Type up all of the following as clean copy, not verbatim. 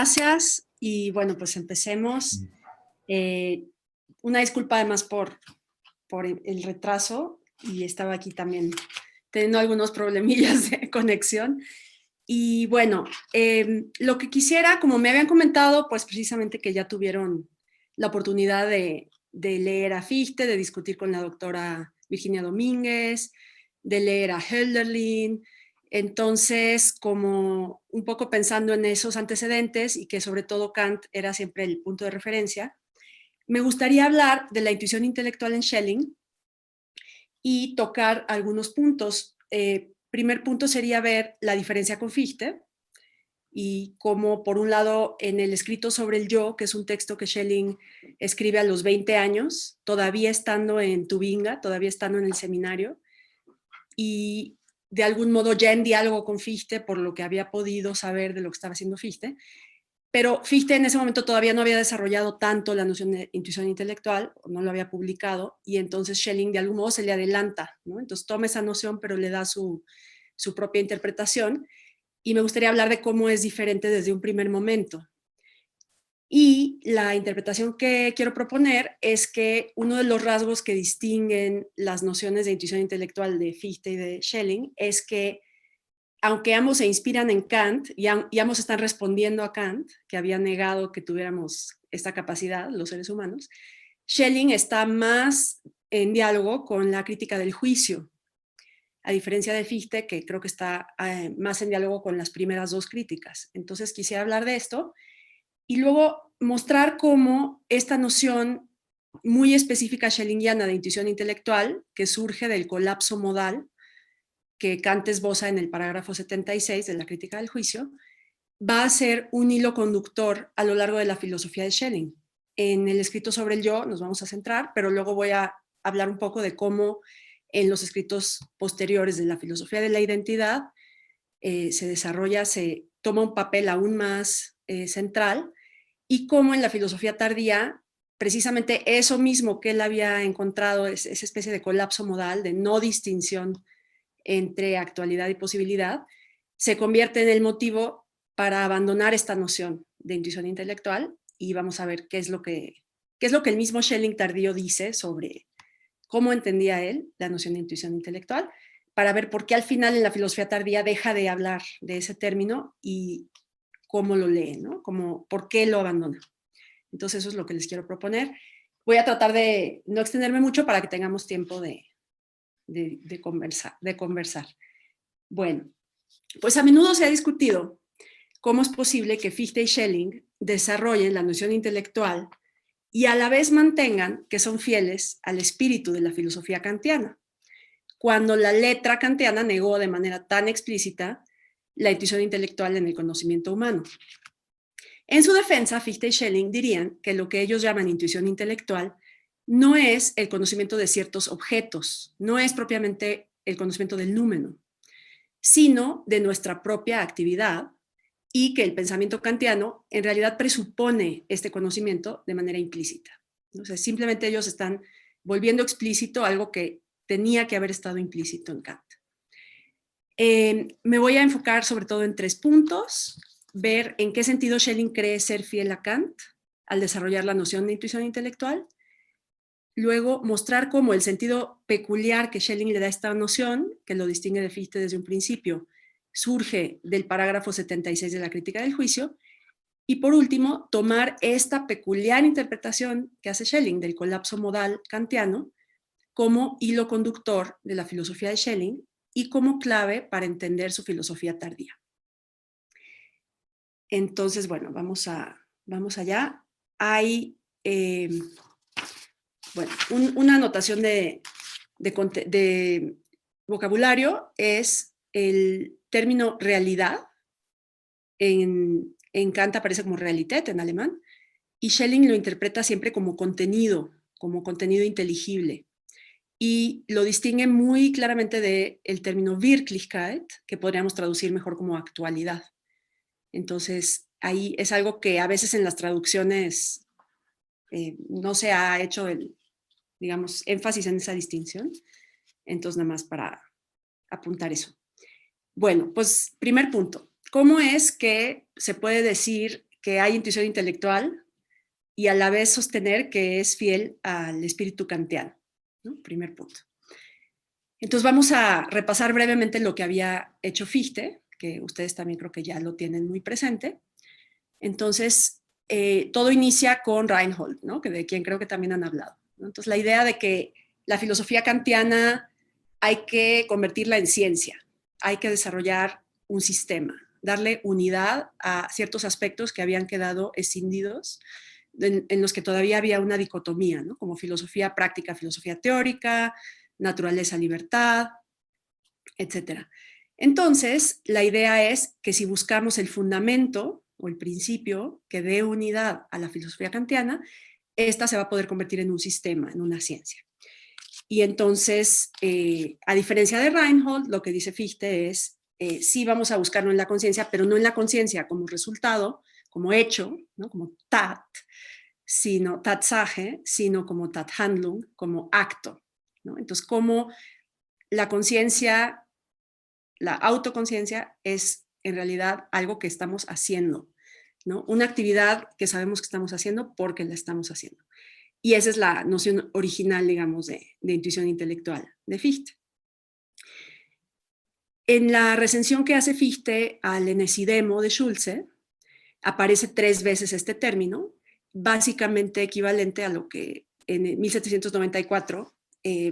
gracias. Y bueno, pues empecemos. Una disculpa además por el retraso, y estaba aquí también teniendo algunos problemillas de conexión. Y bueno, lo que quisiera, como me habían comentado, pues precisamente que ya tuvieron la oportunidad de leer a Fichte, de discutir con la doctora Virginia Domínguez, de leer a Hölderlin. Entonces, como un poco pensando en esos antecedentes y que sobre todo Kant era siempre el punto de referencia, me gustaría hablar de la intuición intelectual en Schelling y tocar algunos puntos. Primer punto sería ver la diferencia con Fichte y cómo, por un lado, en el escrito sobre el yo, que es un texto que Schelling escribe a los 20 años, todavía estando en Tubinga, todavía estando en el seminario, y de algún modo ya en diálogo con Fichte por lo que había podido saber de lo que estaba haciendo Fichte, pero Fichte en ese momento todavía no había desarrollado tanto la noción de intuición intelectual, no lo había publicado, y entonces Schelling de algún modo se le adelanta, ¿no? Entonces toma esa noción pero le da su propia interpretación, y me gustaría hablar de cómo es diferente desde un primer momento. Y la interpretación que quiero proponer es que uno de los rasgos que distinguen las nociones de intuición intelectual de Fichte y de Schelling es que, aunque ambos se inspiran en Kant y ambos están respondiendo a Kant, que había negado que tuviéramos esta capacidad, los seres humanos, Schelling está más en diálogo con la crítica del juicio, a diferencia de Fichte, que creo que está más en diálogo con las primeras dos críticas. Entonces quisiera hablar de esto y luego mostrar cómo esta noción muy específica schellingiana de intuición intelectual, que surge del colapso modal, que Kant esboza en el parágrafo 76 de la crítica del juicio, va a ser un hilo conductor a lo largo de la filosofía de Schelling. En el escrito sobre el yo nos vamos a centrar, pero luego voy a hablar un poco de cómo en los escritos posteriores de la filosofía de la identidad se desarrolla, se toma un papel aún más central, y cómo en la filosofía tardía, precisamente eso mismo que él había encontrado, esa especie de colapso modal, de no distinción entre actualidad y posibilidad, se convierte en el motivo para abandonar esta noción de intuición intelectual, y vamos a ver qué es lo que el mismo Schelling tardío dice sobre cómo entendía él la noción de intuición intelectual, para ver por qué al final en la filosofía tardía deja de hablar de ese término y cómo lo lee, ¿no? Como, ¿por qué lo abandona? Entonces eso es lo que les quiero proponer. Voy a tratar de no extenderme mucho para que tengamos tiempo de conversar. Bueno, pues a menudo se ha discutido cómo es posible que Fichte y Schelling desarrollen la noción intelectual y a la vez mantengan que son fieles al espíritu de la filosofía kantiana, cuando la letra kantiana negó de manera tan explícita la intuición intelectual en el conocimiento humano. En su defensa, Fichte y Schelling dirían que lo que ellos llaman intuición intelectual no es el conocimiento de ciertos objetos, no es propiamente el conocimiento del númeno, sino de nuestra propia actividad, y que el pensamiento kantiano en realidad presupone este conocimiento de manera implícita. O sea, simplemente ellos están volviendo explícito algo que tenía que haber estado implícito en Kant. Me voy a enfocar sobre todo en 3 puntos: ver en qué sentido Schelling cree ser fiel a Kant al desarrollar la noción de intuición intelectual, luego mostrar cómo el sentido peculiar que Schelling le da a esta noción, que lo distingue de Fichte desde un principio, surge del parágrafo 76 de la crítica del juicio, y por último, tomar esta peculiar interpretación que hace Schelling del colapso modal kantiano como hilo conductor de la filosofía de Schelling y como clave para entender su filosofía tardía. Entonces, bueno, vamos allá. Hay una anotación de vocabulario es el término realidad. En Kant aparece como Realität en alemán, y Schelling lo interpreta siempre como contenido inteligible, y lo distingue muy claramente del término Wirklichkeit, que podríamos traducir mejor como actualidad. Entonces, ahí es algo que a veces en las traducciones no se ha hecho digamos, énfasis en esa distinción. Entonces, nada más para apuntar eso. Bueno, pues primer punto. ¿Cómo es que se puede decir que hay intuición intelectual y a la vez sostener que es fiel al espíritu kantiano, ¿no? Primer punto. Entonces vamos a repasar brevemente lo que había hecho Fichte, que ustedes también creo que ya lo tienen muy presente. Entonces, todo inicia con Reinhold, ¿no? Que de quien creo que también han hablado, ¿no? Entonces, la idea de que la filosofía kantiana hay que convertirla en ciencia, hay que desarrollar un sistema, darle unidad a ciertos aspectos que habían quedado escindidos, en los que todavía había una dicotomía, ¿no? Como filosofía práctica, filosofía teórica, naturaleza, libertad, etc. Entonces, la idea es que si buscamos el fundamento o el principio que dé unidad a la filosofía kantiana, esta se va a poder convertir en un sistema, en una ciencia. Y entonces, a diferencia de Reinhold, lo que dice Fichte es, sí vamos a buscarlo en la conciencia, pero no en la conciencia como resultado, como hecho, ¿no? Como Tat, sino Tatsache, sino como Tathandlung, como acto, ¿no? Entonces, como la conciencia, la autoconciencia es en realidad algo que estamos haciendo, ¿no? Una actividad que sabemos que estamos haciendo porque la estamos haciendo. Y esa es la noción original, digamos, de intuición intelectual de Fichte. En la recensión que hace Fichte al Enesidemo de Schulze, aparece 3 veces este término, básicamente equivalente a lo que en 1794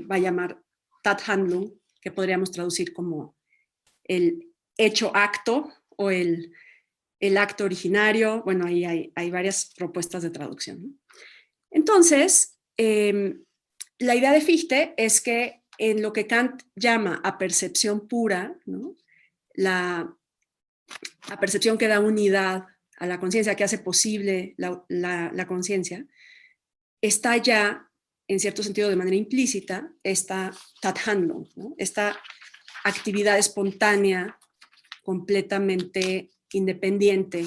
va a llamar Tathandlung, que podríamos traducir como el hecho acto o el acto originario. Bueno, ahí hay varias propuestas de traducción, ¿no? Entonces, la idea de Fichte es que en lo que Kant llama a percepción pura, ¿no? la percepción que da unidad a la conciencia, que hace posible la conciencia, está ya, en cierto sentido de manera implícita, esta Tathandlung, ¿no? Esta actividad espontánea, completamente independiente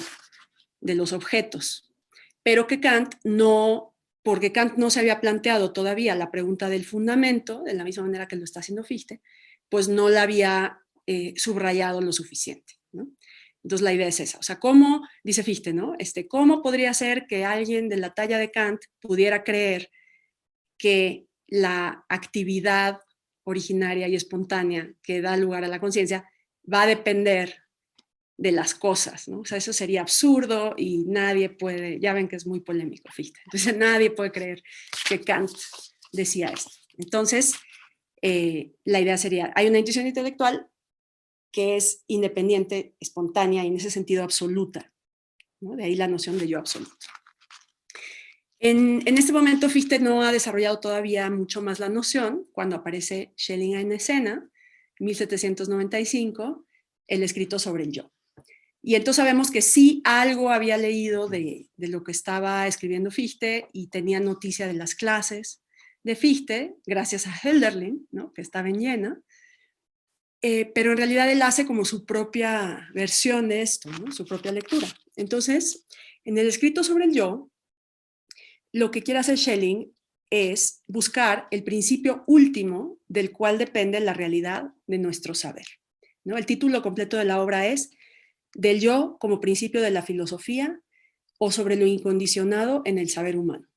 de los objetos, pero que Kant no, porque Kant no se había planteado todavía la pregunta del fundamento, de la misma manera que lo está haciendo Fichte, pues no la había subrayado lo suficiente, ¿no? Entonces la idea es esa, o sea, ¿cómo, dice Fichte, ¿no? ¿Cómo podría ser que alguien de la talla de Kant pudiera creer que la actividad originaria y espontánea que da lugar a la conciencia va a depender de las cosas, ¿no? O sea, eso sería absurdo y nadie puede, ya ven que es muy polémico Fichte, entonces nadie puede creer que Kant decía esto. Entonces, la idea sería, hay una intuición intelectual que es independiente, espontánea y en ese sentido absoluta, ¿no? De ahí la noción de yo absoluto. En este momento Fichte no ha desarrollado todavía mucho más la noción cuando aparece Schelling en escena, 1795, el escrito sobre el yo. Y entonces sabemos que sí algo había leído de lo que estaba escribiendo Fichte y tenía noticia de las clases de Fichte, gracias a Hölderlin, ¿no? Que estaba en Jena, pero en realidad él hace como su propia versión de esto, ¿no? Su propia lectura. Entonces, en el escrito sobre el yo, lo que quiere hacer Schelling es buscar el principio último del cual depende la realidad de nuestro saber, ¿no? El título completo de la obra es Del yo como principio de la filosofía o sobre lo incondicionado en el saber humano.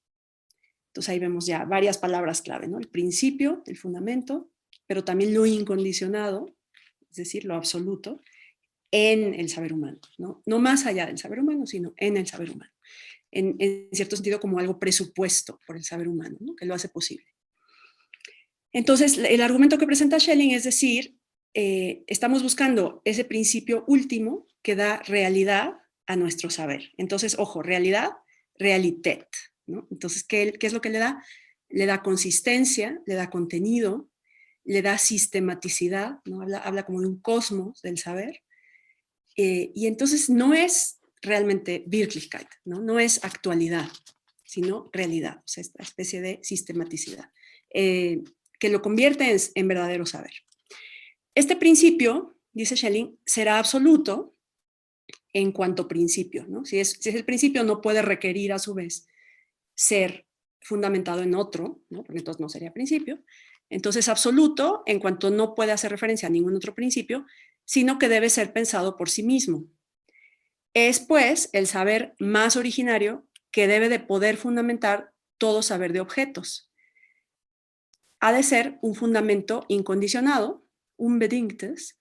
Entonces ahí vemos ya varias palabras clave, ¿no? El principio, el fundamento, pero también lo incondicionado, es decir, lo absoluto, en el saber humano, ¿no? No más allá del saber humano, sino en el saber humano. En cierto sentido como algo presupuesto por el saber humano, ¿no? Que lo hace posible. Entonces, el argumento que presenta Schelling es decir, estamos buscando ese principio último que da realidad a nuestro saber. Entonces, ojo, realidad, realitet, ¿no? Entonces, ¿qué es lo que le da? Le da consistencia, le da contenido, le da sistematicidad, ¿no? Habla como de un cosmos del saber. Y entonces no es realmente Wirklichkeit, ¿no? No es actualidad, sino realidad, o sea, esta especie de sistematicidad, que lo convierte en verdadero saber. Este principio, dice Schelling, será absoluto en cuanto principio, ¿no? Si es el principio, no puede requerir a su vez ser fundamentado en otro, ¿no? Porque entonces no sería principio. Entonces, absoluto en cuanto no puede hacer referencia a ningún otro principio, sino que debe ser pensado por sí mismo. Es, pues, el saber más originario que debe de poder fundamentar todo saber de objetos. Ha de ser un fundamento incondicionado, unbedingtes,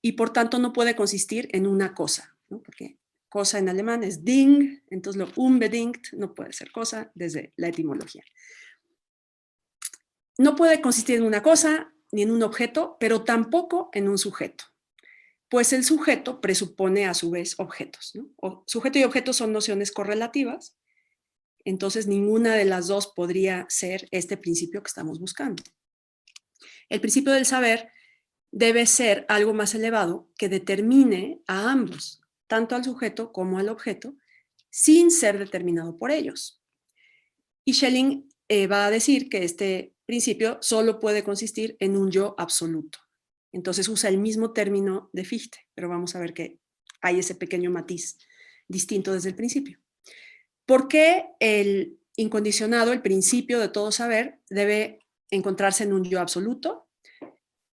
y por tanto no puede consistir en una cosa, ¿no? Porque cosa en alemán es Ding, entonces lo unbedingt no puede ser cosa desde la etimología. No puede consistir en una cosa ni en un objeto, pero tampoco en un sujeto, pues el sujeto presupone a su vez objetos, ¿no? Sujeto y objeto son nociones correlativas, entonces ninguna de las dos podría ser este principio que estamos buscando. El principio del saber debe ser algo más elevado que determine a ambos, tanto al sujeto como al objeto, sin ser determinado por ellos. Y Schelling va a decir que este principio solo puede consistir en un yo absoluto. Entonces usa el mismo término de Fichte, pero vamos a ver que hay ese pequeño matiz distinto desde el principio. ¿Por qué el incondicionado, el principio de todo saber, debe encontrarse en un yo absoluto?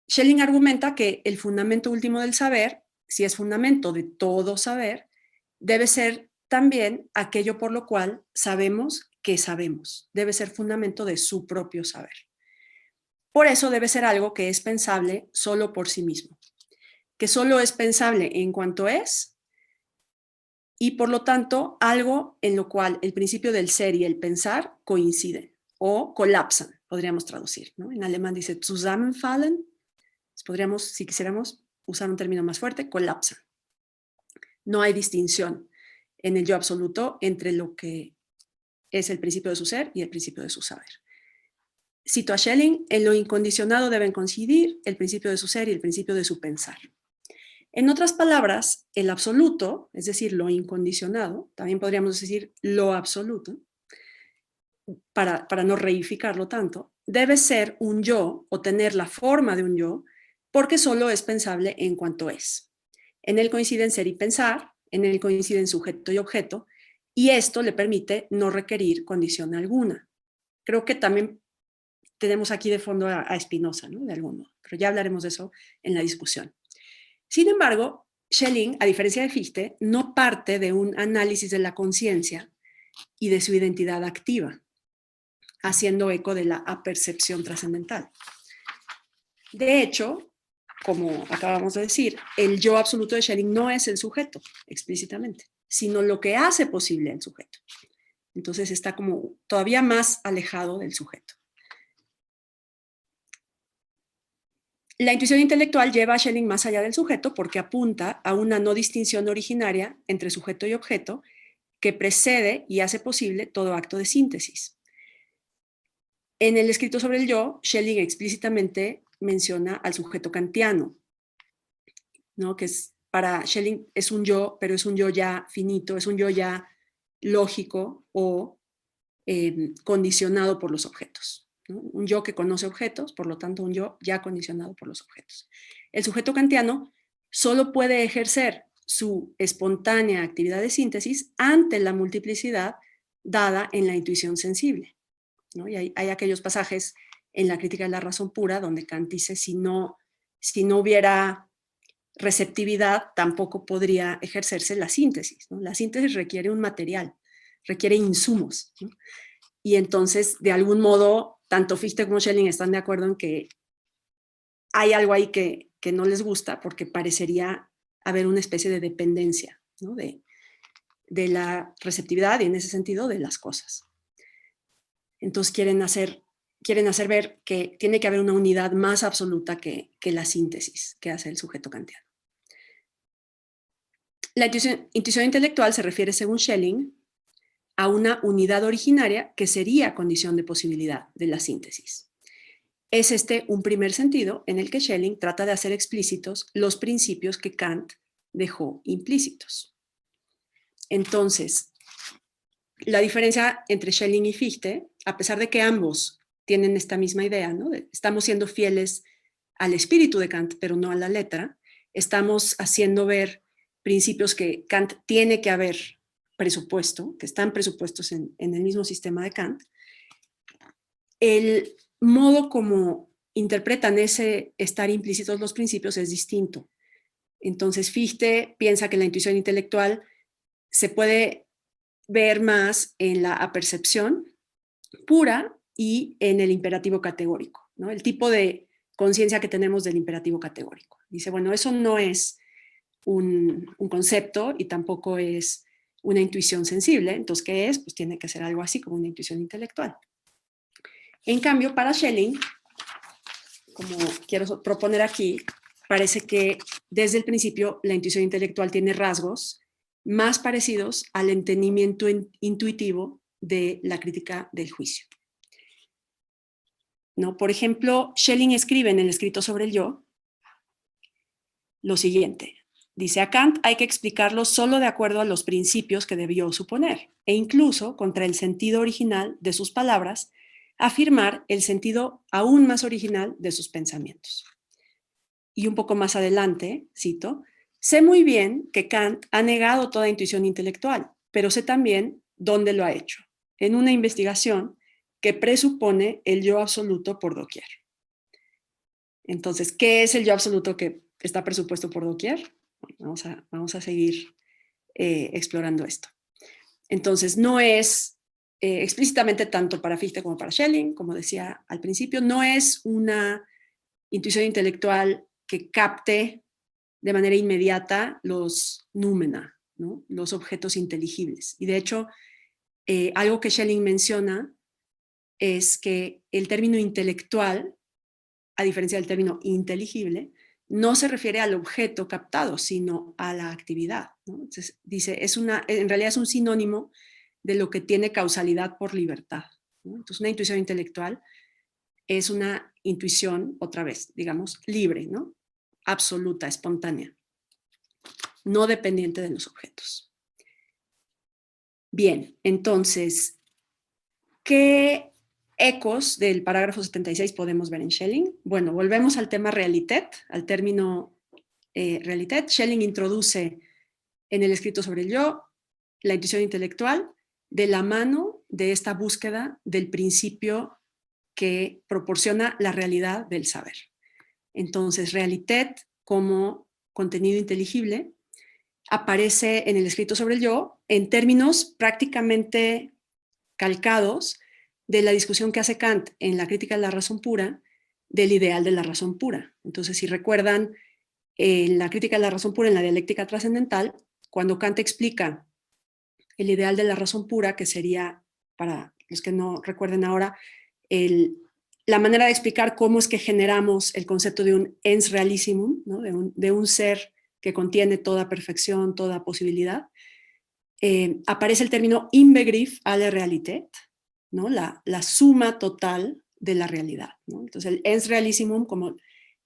Schelling argumenta que el fundamento último del saber, si es fundamento de todo saber, debe ser también aquello por lo cual sabemos que sabemos. Debe ser fundamento de su propio saber. Por eso debe ser algo que es pensable solo por sí mismo, que solo es pensable en cuanto es, y por lo tanto algo en lo cual el principio del ser y el pensar coinciden o colapsan, podríamos traducir, ¿no? En alemán dice zusammenfallen, podríamos, si quisiéramos usar un término más fuerte, colapsan. No hay distinción en el yo absoluto entre lo que es el principio de su ser y el principio de su saber. Cito a Schelling, en lo incondicionado deben coincidir el principio de su ser y el principio de su pensar. En otras palabras, el absoluto, es decir, lo incondicionado, también podríamos decir lo absoluto, para no reificarlo tanto, debe ser un yo o tener la forma de un yo porque solo es pensable en cuanto es. En él coinciden ser y pensar, en él coinciden sujeto y objeto, y esto le permite no requerir condición alguna. Creo que también tenemos aquí de fondo a Spinoza, ¿no? De algún modo, pero ya hablaremos de eso en la discusión. Sin embargo, Schelling, a diferencia de Fichte, no parte de un análisis de la conciencia y de su identidad activa, haciendo eco de la apercepción trascendental. De hecho, como acabamos de decir, el yo absoluto de Schelling no es el sujeto, explícitamente, sino lo que hace posible el sujeto. Entonces está como todavía más alejado del sujeto. La intuición intelectual lleva a Schelling más allá del sujeto porque apunta a una no distinción originaria entre sujeto y objeto que precede y hace posible todo acto de síntesis. En el escrito sobre el yo, Schelling explícitamente menciona al sujeto kantiano, ¿no? Que es, para Schelling es un yo, pero es un yo ya finito, es un yo ya lógico o condicionado por los objetos, ¿no? Un yo que conoce objetos, por lo tanto un yo ya condicionado por los objetos. El sujeto kantiano solo puede ejercer su espontánea actividad de síntesis ante la multiplicidad dada en la intuición sensible, ¿no? Y hay aquellos pasajes en la crítica de la razón pura donde Kant dice si no hubiera receptividad, tampoco podría ejercerse la síntesis, ¿no? La síntesis requiere un material, requiere insumos, ¿no? Y entonces, de algún modo, tanto Fichte como Schelling están de acuerdo en que hay algo ahí que no les gusta porque parecería haber una especie de dependencia, ¿no? de la receptividad y en ese sentido de las cosas. Entonces quieren hacer ver que tiene que haber una unidad más absoluta que la síntesis que hace el sujeto kantiano. La intuición intelectual se refiere, según Schelling, a una unidad originaria que sería condición de posibilidad de la síntesis. Es este un primer sentido en el que Schelling trata de hacer explícitos los principios que Kant dejó implícitos. Entonces, la diferencia entre Schelling y Fichte, a pesar de que ambos tienen esta misma idea, ¿no? Estamos siendo fieles al espíritu de Kant, pero no a la letra, estamos haciendo ver principios que Kant tiene que haber presupuesto, que están presupuestos en el mismo sistema de Kant. El modo como interpretan ese estar implícitos los principios es distinto. Entonces Fichte piensa que la intuición intelectual se puede ver más en la apercepción pura y en el imperativo categórico, ¿no? El tipo de conciencia que tenemos del imperativo categórico. Dice, bueno, eso no es un concepto y tampoco es una intuición sensible. Entonces, ¿qué es? Pues tiene que ser algo así como una intuición intelectual. En cambio, para Schelling, como quiero proponer aquí, parece que desde el principio la intuición intelectual tiene rasgos más parecidos al entendimiento intuitivo de la crítica del juicio, ¿no? Por ejemplo, Schelling escribe en el escrito sobre el yo lo siguiente. Dice, a Kant hay que explicarlo solo de acuerdo a los principios que debió suponer, e incluso contra el sentido original de sus palabras, afirmar el sentido aún más original de sus pensamientos. Y un poco más adelante, cito, sé muy bien que Kant ha negado toda intuición intelectual, pero sé también dónde lo ha hecho, en una investigación que presupone el yo absoluto por doquier. Entonces, ¿qué es el yo absoluto que está presupuesto por doquier? Bueno, vamos a seguir explorando esto. Entonces, no es explícitamente tanto para Fichte como para Schelling, como decía al principio, no es una intuición intelectual que capte de manera inmediata los noumena, ¿no? Los objetos inteligibles. Y de hecho, algo que Schelling menciona es que el término intelectual, a diferencia del término inteligible, no se refiere al objeto captado, sino a la actividad, ¿no? Entonces, dice, en realidad es un sinónimo de lo que tiene causalidad por libertad, ¿no? Entonces, una intuición intelectual es una intuición, otra vez, digamos, libre, ¿no? Absoluta, espontánea, no dependiente de los objetos. Bien, entonces, ¿qué ecos del parágrafo 76 podemos ver en Schelling? Bueno, volvemos al tema realitet, al término realitet. Schelling introduce en el escrito sobre el yo la intuición intelectual de la mano de esta búsqueda del principio que proporciona la realidad del saber. Entonces, realitet como contenido inteligible aparece en el escrito sobre el yo en términos prácticamente calcados de la discusión que hace Kant en la crítica de la razón pura del ideal de la razón pura. Entonces, si recuerdan, en la crítica de la razón pura, en la dialéctica trascendental, cuando Kant explica el ideal de la razón pura, que sería, para los que no recuerden ahora, la manera de explicar cómo es que generamos el concepto de un ens realissimum, ¿no? de un ser que contiene toda perfección, toda posibilidad, aparece el término inbegriff aller Realität, ¿no? La suma total de la realidad, ¿no? Entonces el ens realissimum como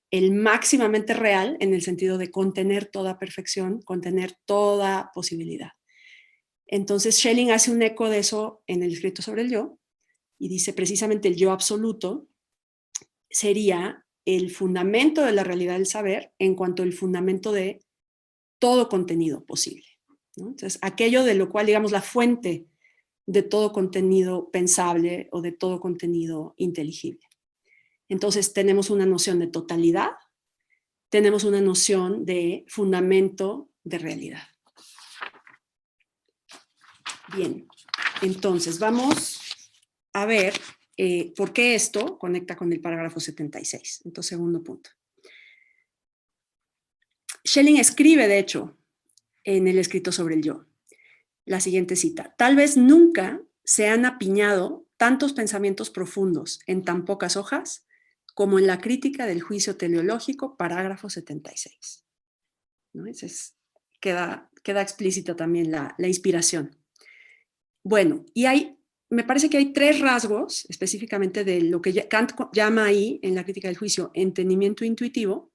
el máximamente real en el sentido de contener toda perfección, contener toda posibilidad. Entonces Schelling hace un eco de eso en el escrito sobre el yo y dice precisamente el yo absoluto sería el fundamento de la realidad del saber en cuanto al fundamento de todo contenido posible, ¿no? Entonces, aquello de lo cual, digamos, la fuente de todo contenido pensable o de todo contenido inteligible. Entonces, tenemos una noción de totalidad, tenemos una noción de fundamento de realidad. Bien, entonces vamos a ver por qué esto conecta con el parágrafo 76. Entonces, segundo punto. Schelling escribe, de hecho, en el escrito sobre el yo, la siguiente cita: tal vez nunca se han apiñado tantos pensamientos profundos en tan pocas hojas como en la crítica del juicio teleológico, parágrafo 76. ¿No? Queda explícita también la inspiración. Bueno, y me parece que hay tres rasgos, específicamente de lo que Kant llama ahí, en la crítica del juicio, entendimiento intuitivo,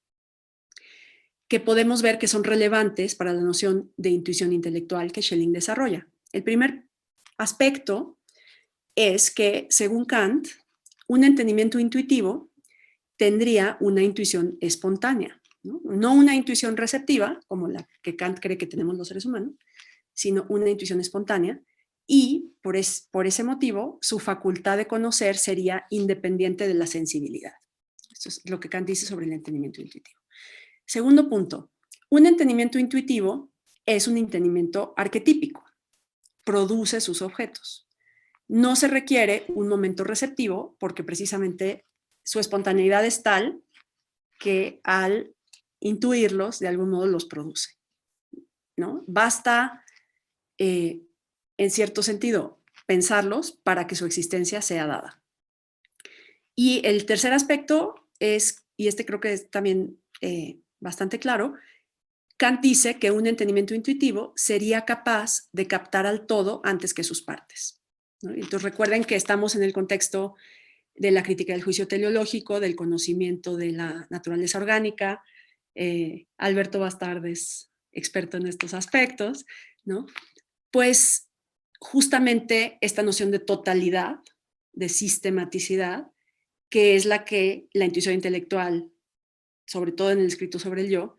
que podemos ver que son relevantes para la noción de intuición intelectual que Schelling desarrolla. El primer aspecto es que, según Kant, un entendimiento intuitivo tendría una intuición espontánea, no una intuición receptiva, como la que Kant cree que tenemos los seres humanos, sino una intuición espontánea, y por ese motivo su facultad de conocer sería independiente de la sensibilidad. Esto es lo que Kant dice sobre el entendimiento intuitivo. Segundo punto, un entendimiento intuitivo es un entendimiento arquetípico, produce sus objetos. No se requiere un momento receptivo porque precisamente su espontaneidad es tal que al intuirlos, de algún modo los produce, ¿no? Basta, en cierto sentido, pensarlos para que su existencia sea dada. Y el tercer aspecto es, y este creo que es también bastante claro, Kant dice que un entendimiento intuitivo sería capaz de captar al todo antes que sus partes, ¿no? Entonces recuerden que estamos en el contexto de la crítica del juicio teleológico, del conocimiento de la naturaleza orgánica. Alberto Bastardes, experto en estos aspectos, ¿no? Pues justamente esta noción de totalidad, de sistematicidad, que es la que la intuición intelectual, sobre todo en el escrito sobre el yo,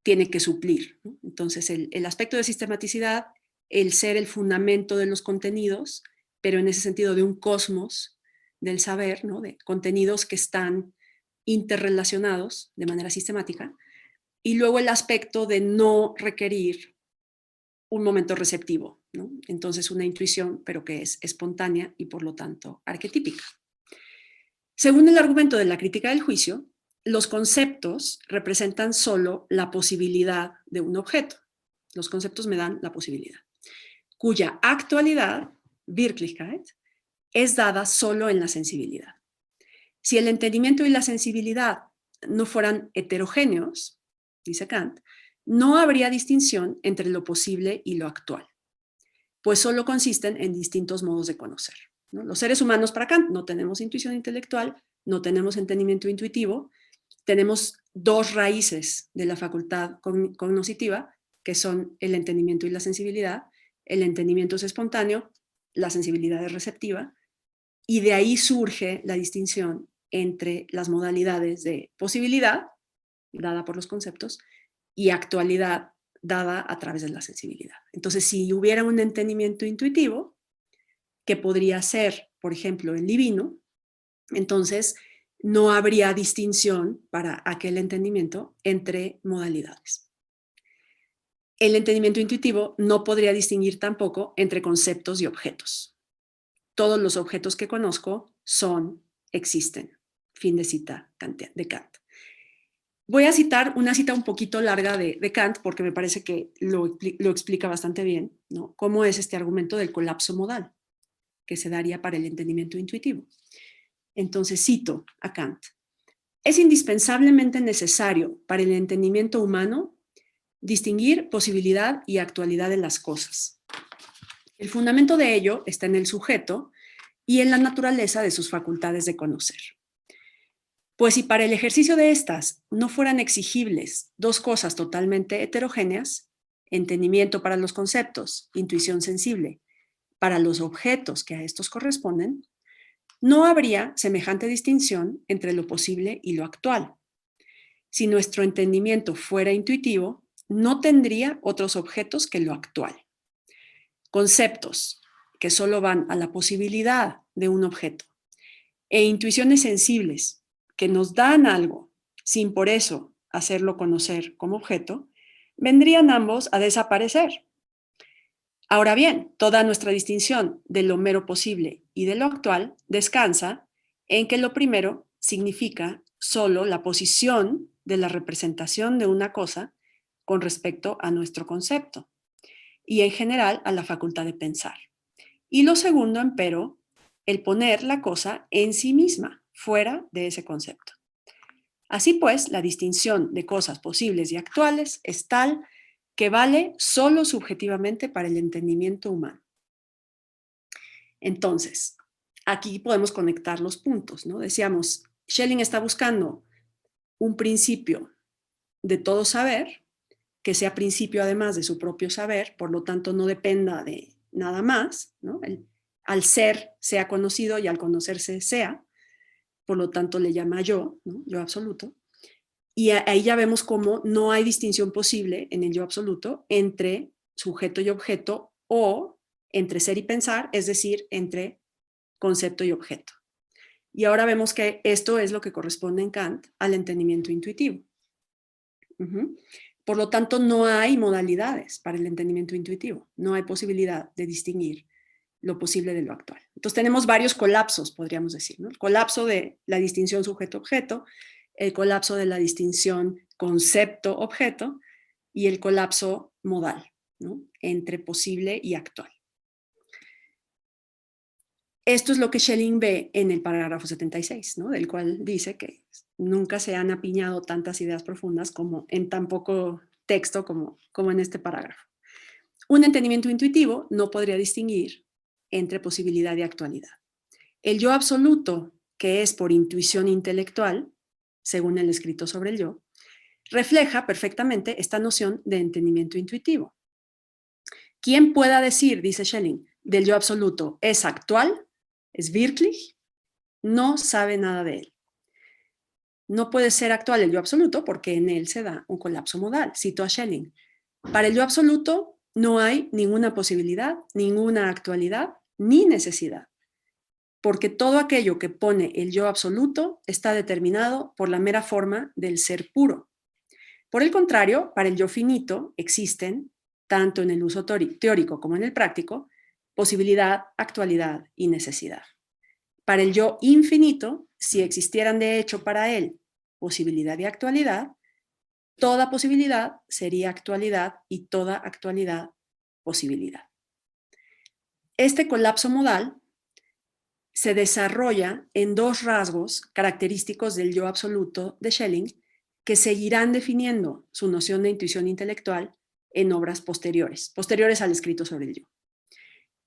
tiene que suplir, ¿no? Entonces, el aspecto de sistematicidad, el ser el fundamento de los contenidos, pero en ese sentido de un cosmos del saber, ¿no? De contenidos que están interrelacionados de manera sistemática, y luego el aspecto de no requerir un momento receptivo, ¿no? Entonces, una intuición, pero que es espontánea y por lo tanto arquetípica. Según el argumento de la crítica del juicio, los conceptos representan solo la posibilidad de un objeto. Los conceptos me dan la posibilidad, cuya actualidad, Wirklichkeit, es dada solo en la sensibilidad. Si el entendimiento y la sensibilidad no fueran heterogéneos, dice Kant, no habría distinción entre lo posible y lo actual, pues solo consisten en distintos modos de conocer, ¿no? Los seres humanos, para Kant, no tenemos intuición intelectual, no tenemos entendimiento intuitivo, tenemos dos raíces de la facultad cognoscitiva, que son el entendimiento y la sensibilidad. El entendimiento es espontáneo, la sensibilidad es receptiva, y de ahí surge la distinción entre las modalidades de posibilidad, dada por los conceptos, y actualidad, dada a través de la sensibilidad. Entonces, si hubiera un entendimiento intuitivo, que podría ser, por ejemplo, el divino, entonces no habría distinción para aquel entendimiento entre modalidades. El entendimiento intuitivo no podría distinguir tampoco entre conceptos y objetos. Todos los objetos que conozco existen. Fin de cita de Kant. Voy a citar una cita un poquito larga de Kant porque me parece que lo explica bastante bien, ¿no? Cómo es este argumento del colapso modal que se daría para el entendimiento intuitivo. Entonces cito a Kant. Es indispensablemente necesario para el entendimiento humano distinguir posibilidad y actualidad de las cosas. El fundamento de ello está en el sujeto y en la naturaleza de sus facultades de conocer. Pues si para el ejercicio de estas no fueran exigibles dos cosas totalmente heterogéneas, entendimiento para los conceptos, intuición sensible, para los objetos que a estos corresponden, no habría semejante distinción entre lo posible y lo actual. Si nuestro entendimiento fuera intuitivo, no tendría otros objetos que lo actual. Conceptos que solo van a la posibilidad de un objeto e intuiciones sensibles que nos dan algo sin por eso hacerlo conocer como objeto, vendrían ambos a desaparecer. Ahora bien, toda nuestra distinción de lo mero posible y de lo actual descansa en que lo primero significa solo la posición de la representación de una cosa con respecto a nuestro concepto y en general a la facultad de pensar. Y lo segundo, empero, el poner la cosa en sí misma, fuera de ese concepto. Así pues, la distinción de cosas posibles y actuales es tal que vale solo subjetivamente para el entendimiento humano. Entonces, aquí podemos conectar los puntos, ¿no? Decíamos, Schelling está buscando un principio de todo saber, que sea principio además de su propio saber, por lo tanto no dependa de nada más, ¿no? Al ser sea conocido y al conocerse sea, por lo tanto le llama yo, ¿no? Yo absoluto. Y ahí ya vemos cómo no hay distinción posible en el yo absoluto entre sujeto y objeto o entre ser y pensar, es decir, entre concepto y objeto. Y ahora vemos que esto es lo que corresponde en Kant al entendimiento intuitivo. Por lo tanto, no hay modalidades para el entendimiento intuitivo. No hay posibilidad de distinguir lo posible de lo actual. Entonces tenemos varios colapsos, podríamos decir, ¿no? El colapso de la distinción sujeto-objeto, el colapso de la distinción concepto-objeto y el colapso modal, ¿no? Entre posible y actual. Esto es lo que Schelling ve en el parágrafo 76, ¿no? Del cual dice que nunca se han apiñado tantas ideas profundas como en tan poco texto como en este parágrafo. Un entendimiento intuitivo no podría distinguir entre posibilidad y actualidad. El yo absoluto, que es por intuición intelectual, según el escrito sobre el yo, refleja perfectamente esta noción de entendimiento intuitivo. Quien pueda decir, dice Schelling, del yo absoluto es actual, es wirklich, no sabe nada de él. No puede ser actual el yo absoluto porque en él se da un colapso modal. Cito a Schelling. Para el yo absoluto no hay ninguna posibilidad, ninguna actualidad, ni necesidad, porque todo aquello que pone el yo absoluto está determinado por la mera forma del ser puro. Por el contrario, para el yo finito existen, tanto en el uso teórico como en el práctico, posibilidad, actualidad y necesidad. Para el yo infinito, si existieran de hecho para él posibilidad y actualidad, toda posibilidad sería actualidad y toda actualidad posibilidad. Este colapso modal se desarrolla en dos rasgos característicos del yo absoluto de Schelling que seguirán definiendo su noción de intuición intelectual en obras posteriores al escrito sobre el yo.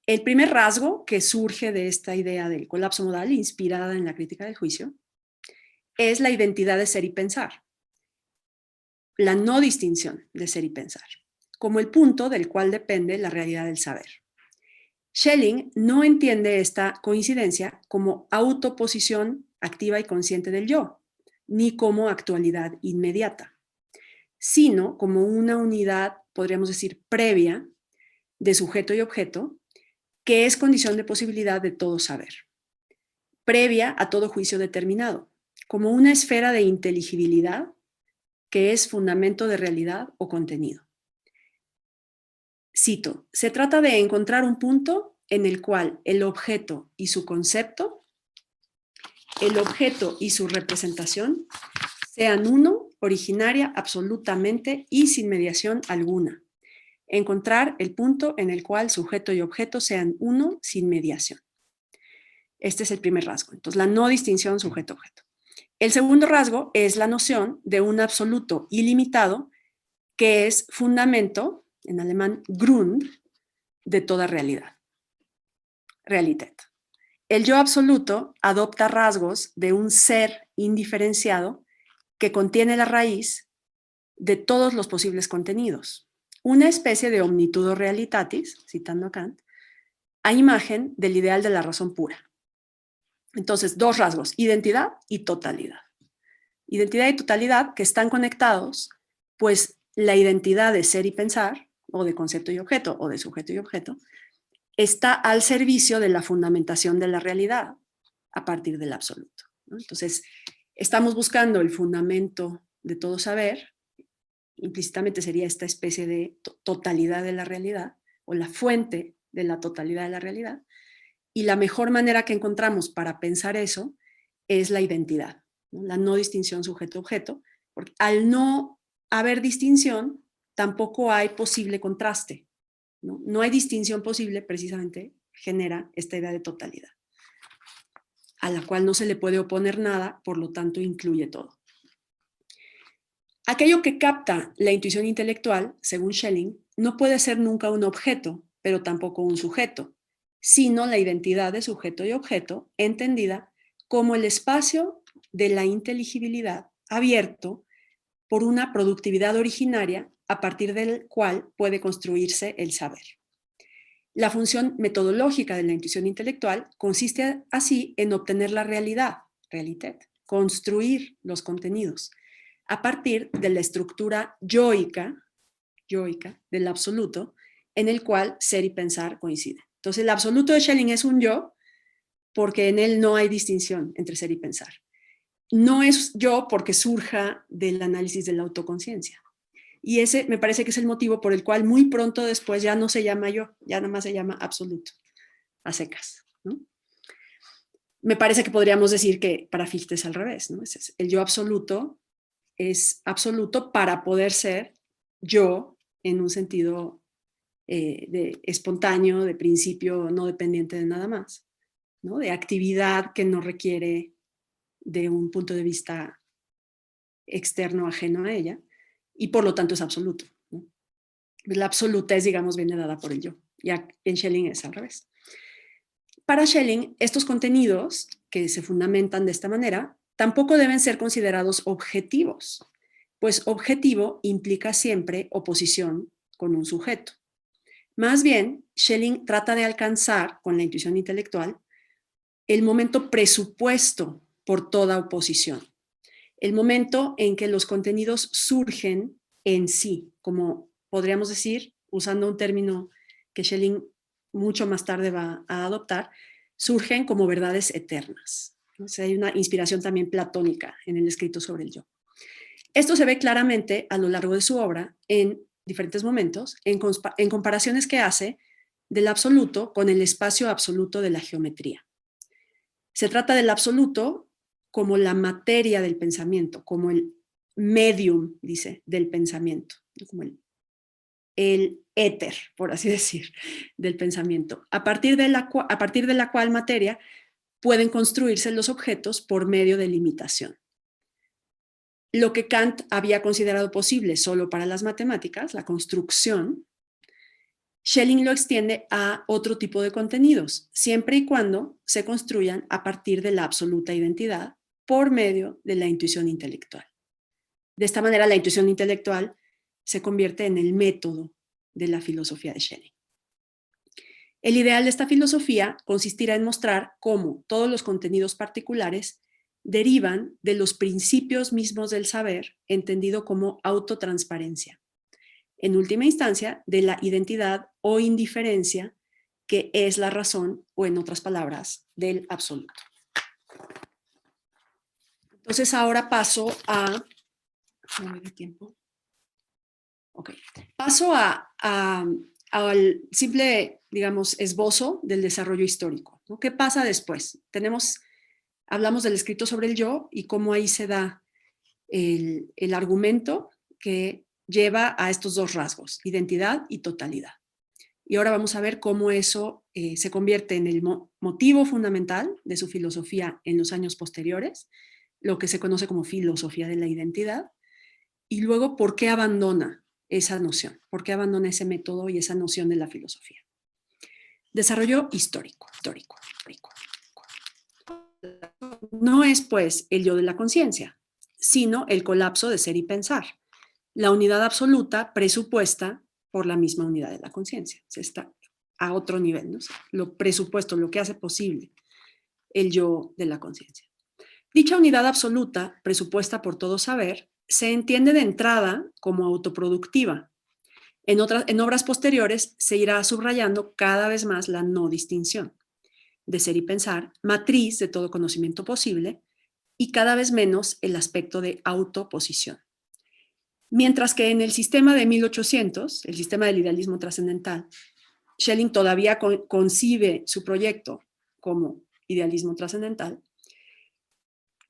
El primer rasgo que surge de esta idea del colapso modal, inspirada en la crítica del juicio, es la identidad de ser y pensar, la no distinción de ser y pensar, como el punto del cual depende la realidad del saber. Schelling no entiende esta coincidencia como autoposición activa y consciente del yo, ni como actualidad inmediata, sino como una unidad, podríamos decir, previa de sujeto y objeto, que es condición de posibilidad de todo saber, previa a todo juicio determinado, como una esfera de inteligibilidad que es fundamento de realidad o contenido. Cito, se trata de encontrar un punto en el cual el objeto y su concepto, el objeto y su representación sean uno, originaria, absolutamente y sin mediación alguna. Encontrar el punto en el cual sujeto y objeto sean uno sin mediación. Este es el primer rasgo. Entonces, la no distinción sujeto-objeto. El segundo rasgo es la noción de un absoluto ilimitado que es fundamento, en alemán Grund, de toda realidad. Realität. El yo absoluto adopta rasgos de un ser indiferenciado que contiene la raíz de todos los posibles contenidos. Una especie de omnitudo realitatis, citando a Kant, a imagen del ideal de la razón pura. Entonces, dos rasgos, identidad y totalidad. Identidad y totalidad que están conectados, pues la identidad de ser y pensar, o de concepto y objeto, o de sujeto y objeto, está al servicio de la fundamentación de la realidad a partir del absoluto, ¿no? Entonces, estamos buscando el fundamento de todo saber, implícitamente sería esta especie de totalidad de la realidad, o la fuente de la totalidad de la realidad, y la mejor manera que encontramos para pensar eso es la identidad, ¿no? La no distinción sujeto-objeto, porque al no haber distinción, tampoco hay posible contraste, ¿no? No hay distinción posible, precisamente genera esta idea de totalidad, a la cual no se le puede oponer nada, por lo tanto incluye todo. Aquello que capta la intuición intelectual, según Schelling, no puede ser nunca un objeto, pero tampoco un sujeto, sino la identidad de sujeto y objeto, entendida como el espacio de la inteligibilidad abierto por una productividad originaria a partir del cual puede construirse el saber. La función metodológica de la intuición intelectual consiste así en obtener la realidad, Realität, construir los contenidos, a partir de la estructura yoica del absoluto, en el cual ser y pensar coinciden. Entonces, el absoluto de Schelling es un yo, porque en él no hay distinción entre ser y pensar. No es yo porque surja del análisis de la autoconciencia. Y ese me parece que es el motivo por el cual muy pronto después ya no se llama yo, ya nada más se llama absoluto, a secas, ¿no? Me parece que podríamos decir que para Fichte es al revés, ¿no? El yo absoluto es absoluto para poder ser yo en un sentido de espontáneo, de principio no dependiente de nada más, ¿no? De actividad que no requiere de un punto de vista externo ajeno a ella, y por lo tanto es absoluto, ¿no? La absoluta es, digamos, viene dada por el yo, ya en Schelling es al revés. Para Schelling, estos contenidos que se fundamentan de esta manera tampoco deben ser considerados objetivos, pues objetivo implica siempre oposición con un sujeto. Más bien, Schelling trata de alcanzar, con la intuición intelectual, el momento presupuesto por toda oposición, el momento en que los contenidos surgen en sí, como podríamos decir, usando un término que Schelling mucho más tarde va a adoptar, surgen como verdades eternas. O sea, hay una inspiración también platónica en el escrito sobre el yo. Esto se ve claramente a lo largo de su obra en diferentes momentos, en comparaciones que hace del absoluto con el espacio absoluto de la geometría. Se trata del absoluto como la materia del pensamiento, como el medium, dice, del pensamiento, como el éter, por así decir, del pensamiento, a partir de la cual materia pueden construirse los objetos por medio de la imitación. Lo que Kant había considerado posible solo para las matemáticas, la construcción, Schelling lo extiende a otro tipo de contenidos, siempre y cuando se construyan a partir de la absoluta identidad por medio de la intuición intelectual. De esta manera, la intuición intelectual se convierte en el método de la filosofía de Schelling. El ideal de esta filosofía consistirá en mostrar cómo todos los contenidos particulares derivan de los principios mismos del saber, entendido como autotransparencia. En última instancia, de la identidad o indiferencia, que es la razón, o en otras palabras, del absoluto. Entonces ahora paso a... ¿No me da tiempo? Ok. Paso al simple, digamos, esbozo del desarrollo histórico, ¿no? ¿Qué pasa después? Hablamos del escrito sobre el yo y cómo ahí se da el argumento que lleva a estos dos rasgos, identidad y totalidad. Y ahora vamos a ver cómo eso se convierte en el motivo fundamental de su filosofía en los años posteriores, lo que se conoce como filosofía de la identidad, y luego por qué abandona esa noción, por qué abandona ese método y esa noción de la filosofía. Desarrollo histórico. No es, pues, el yo de la conciencia, sino el colapso de ser y pensar, la unidad absoluta presupuesta por la misma unidad de la conciencia. Se está a otro nivel, ¿no? Lo presupuesto, lo que hace posible el yo de la conciencia. Dicha unidad absoluta, presupuesta por todo saber, se entiende de entrada como autoproductiva. En obras posteriores se irá subrayando cada vez más la no distinción de ser y pensar, matriz de todo conocimiento posible, y cada vez menos el aspecto de autoposición. Mientras que en el sistema de 1800, el sistema del idealismo trascendental, Schelling todavía concibe su proyecto como idealismo trascendental.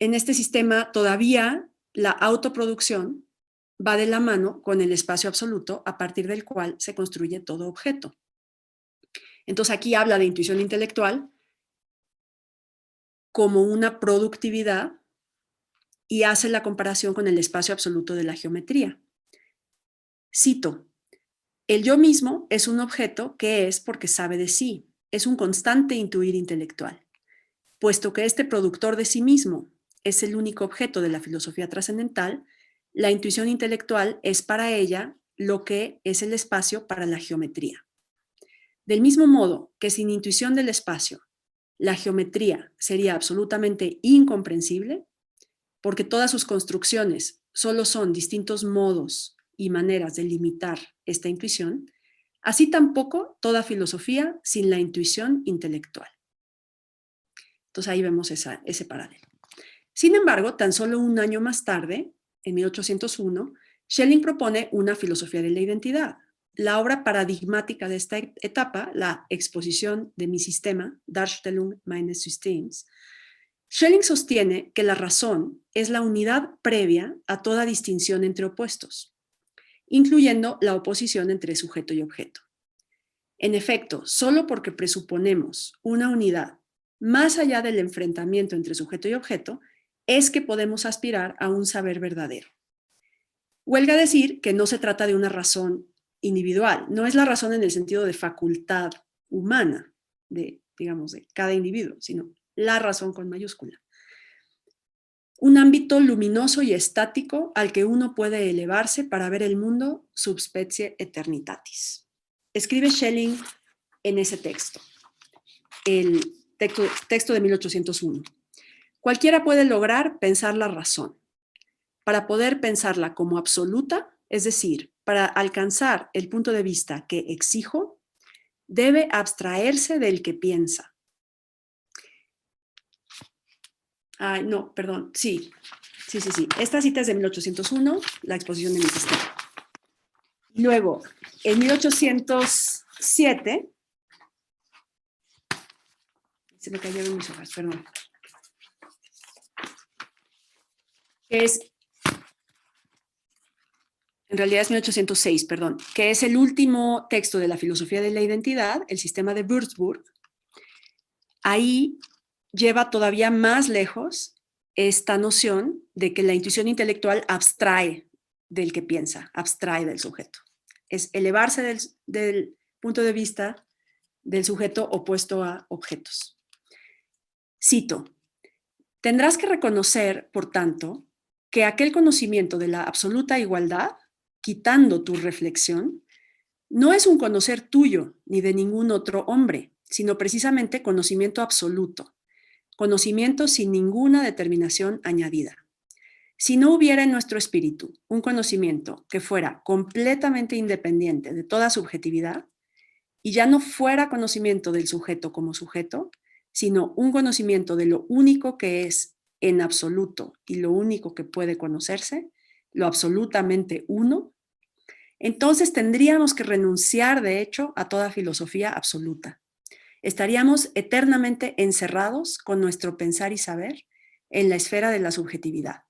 En este sistema todavía la autoproducción va de la mano con el espacio absoluto a partir del cual se construye todo objeto. Entonces aquí habla de intuición intelectual como una productividad y hace la comparación con el espacio absoluto de la geometría. Cito: el yo mismo es un objeto que es porque sabe de sí, es un constante intuir intelectual. Puesto que este productor de sí mismo es el único objeto de la filosofía trascendental, la intuición intelectual es para ella lo que es el espacio para la geometría. Del mismo modo que sin intuición del espacio, la geometría sería absolutamente incomprensible, porque todas sus construcciones solo son distintos modos y maneras de limitar esta intuición, así tampoco toda filosofía sin la intuición intelectual. Entonces ahí vemos ese paralelo. Sin embargo, tan solo un año más tarde, en 1801, Schelling propone una filosofía de la identidad. La obra paradigmática de esta etapa, la exposición de mi sistema, Darstellung meines Systems, Schelling sostiene que la razón es la unidad previa a toda distinción entre opuestos, incluyendo la oposición entre sujeto y objeto. En efecto, solo porque presuponemos una unidad más allá del enfrentamiento entre sujeto y objeto, es que podemos aspirar a un saber verdadero. Huelga decir que no se trata de una razón individual, no es la razón en el sentido de facultad humana, digamos, de cada individuo, sino la razón con mayúscula. Un ámbito luminoso y estático al que uno puede elevarse para ver el mundo subspecie eternitatis. Escribe Schelling en ese texto, el texto de 1801. Cualquiera puede lograr pensar la razón. Para poder pensarla como absoluta, es decir, para alcanzar el punto de vista que exijo, debe abstraerse del que piensa. Ay, no, perdón, sí. Esta cita es de 1801, la exposición de mi sistema. Luego, en 1807, se me cayeron mis hojas, perdón. En realidad es 1806, perdón, que es el último texto de la filosofía de la identidad, el sistema de Würzburg. Ahí lleva todavía más lejos esta noción de que la intuición intelectual abstrae del que piensa, abstrae del sujeto. Es elevarse del punto de vista del sujeto opuesto a objetos. Cito: tendrás que reconocer, por tanto, que aquel conocimiento de la absoluta igualdad, quitando tu reflexión, no es un conocer tuyo ni de ningún otro hombre, sino precisamente conocimiento absoluto, conocimiento sin ninguna determinación añadida. Si no hubiera en nuestro espíritu un conocimiento que fuera completamente independiente de toda subjetividad, y ya no fuera conocimiento del sujeto como sujeto, sino un conocimiento de lo único que es en absoluto y lo único que puede conocerse, lo absolutamente uno, entonces tendríamos que renunciar, de hecho, a toda filosofía absoluta. Estaríamos eternamente encerrados con nuestro pensar y saber en la esfera de la subjetividad.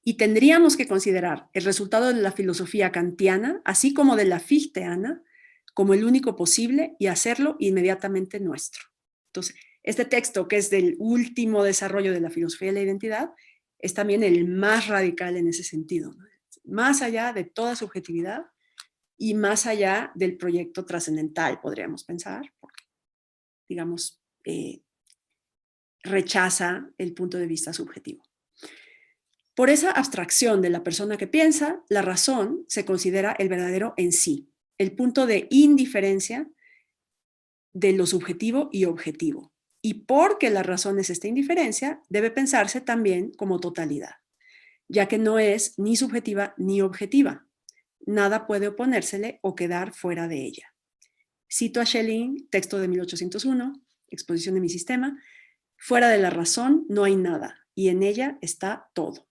Y tendríamos que considerar el resultado de la filosofía kantiana, así como de la fichteana, como el único posible y hacerlo inmediatamente nuestro. Entonces, este texto, que es del último desarrollo de la filosofía de la identidad, es también el más radical en ese sentido, ¿no? Más allá de toda subjetividad y más allá del proyecto trascendental, podríamos pensar, porque, digamos, rechaza el punto de vista subjetivo. Por esa abstracción de la persona que piensa, la razón se considera el verdadero en sí, el punto de indiferencia de lo subjetivo y objetivo. Y porque la razón es esta indiferencia, debe pensarse también como totalidad, ya que no es ni subjetiva ni objetiva. Nada puede oponérsele o quedar fuera de ella. Cito a Schelling, texto de 1801, exposición de mi sistema: fuera de la razón no hay nada y en ella está todo.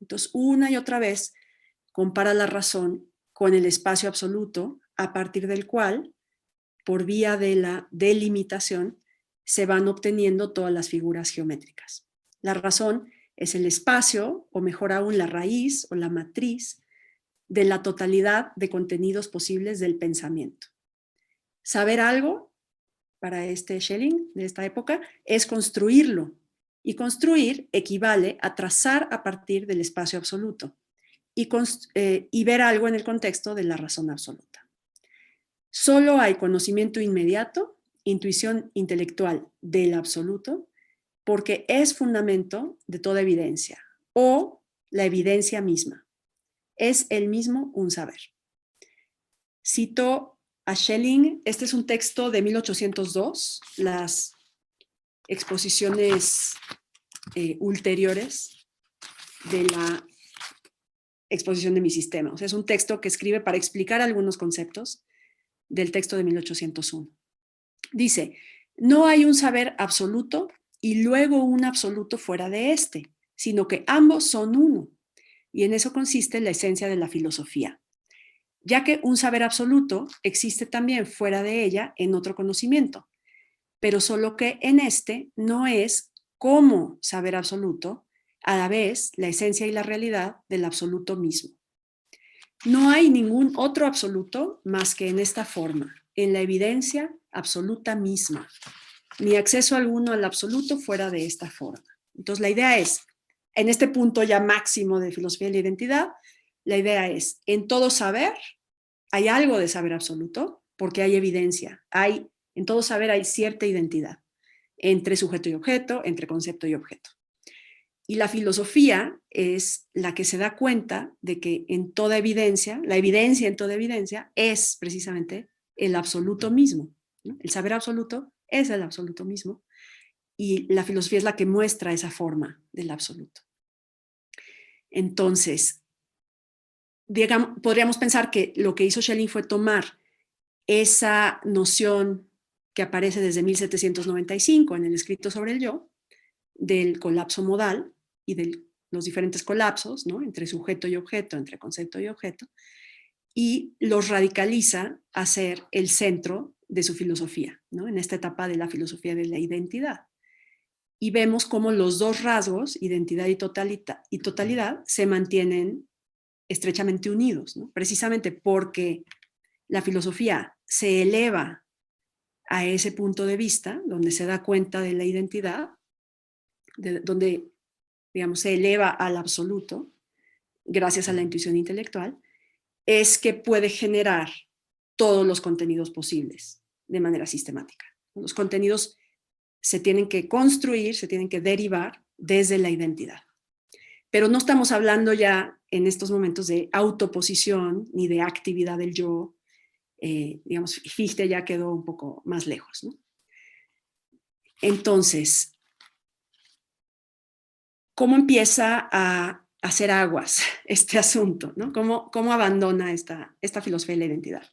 Entonces, una y otra vez compara la razón con el espacio absoluto, a partir del cual, por vía de la delimitación, se van obteniendo todas las figuras geométricas. La razón es el espacio, o mejor aún, la raíz o la matriz de la totalidad de contenidos posibles del pensamiento. Saber algo, para este Schelling de esta época, es construirlo. Y construir equivale a trazar a partir del espacio absoluto y ver algo en el contexto de la razón absoluta. Solo hay conocimiento inmediato, intuición intelectual del absoluto, porque es fundamento de toda evidencia, o la evidencia misma. Es el mismo un saber. Cito a Schelling, este es un texto de 1802, las exposiciones ulteriores de la exposición de mi sistema. O sea, es un texto que escribe para explicar algunos conceptos del texto de 1801. Dice: no hay un saber absoluto y luego un absoluto fuera de este, sino que ambos son uno. Y en eso consiste la esencia de la filosofía, ya que un saber absoluto existe también fuera de ella en otro conocimiento, pero solo que en este no es como saber absoluto, a la vez la esencia y la realidad del absoluto mismo. No hay ningún otro absoluto más que en esta forma, en la evidencia absoluta misma, ni acceso alguno al absoluto fuera de esta forma. Entonces la idea es, en este punto ya máximo de filosofía de la identidad, la idea es, en todo saber hay algo de saber absoluto, porque hay evidencia, en todo saber hay cierta identidad, entre sujeto y objeto, entre concepto y objeto. Y la filosofía es la que se da cuenta de que en toda evidencia, la evidencia en toda evidencia es precisamente el absoluto mismo, ¿no? El saber absoluto es el absoluto mismo y la filosofía es la que muestra esa forma del absoluto. Entonces, digamos, podríamos pensar que lo que hizo Schelling fue tomar esa noción que aparece desde 1795 en el escrito sobre el yo, del colapso modal y de los diferentes colapsos, ¿no? Entre sujeto y objeto, entre concepto y objeto, y los radicaliza a ser el centro de su filosofía, ¿no? En esta etapa de la filosofía de la identidad. Y vemos cómo los dos rasgos, identidad y totalidad, se mantienen estrechamente unidos, ¿no? Precisamente porque la filosofía se eleva a ese punto de vista, donde se da cuenta de la identidad, donde, digamos, se eleva al absoluto, gracias a la intuición intelectual, es que puede generar todos los contenidos posibles de manera sistemática. Los contenidos se tienen que construir, se tienen que derivar desde la identidad. Pero no estamos hablando ya en estos momentos de autoposición ni de actividad del yo. Digamos, Fichte ya quedó un poco más lejos, ¿no? Entonces, ¿cómo empieza a hacer aguas este asunto, ¿no? ¿Cómo abandona esta filosofía de la identidad?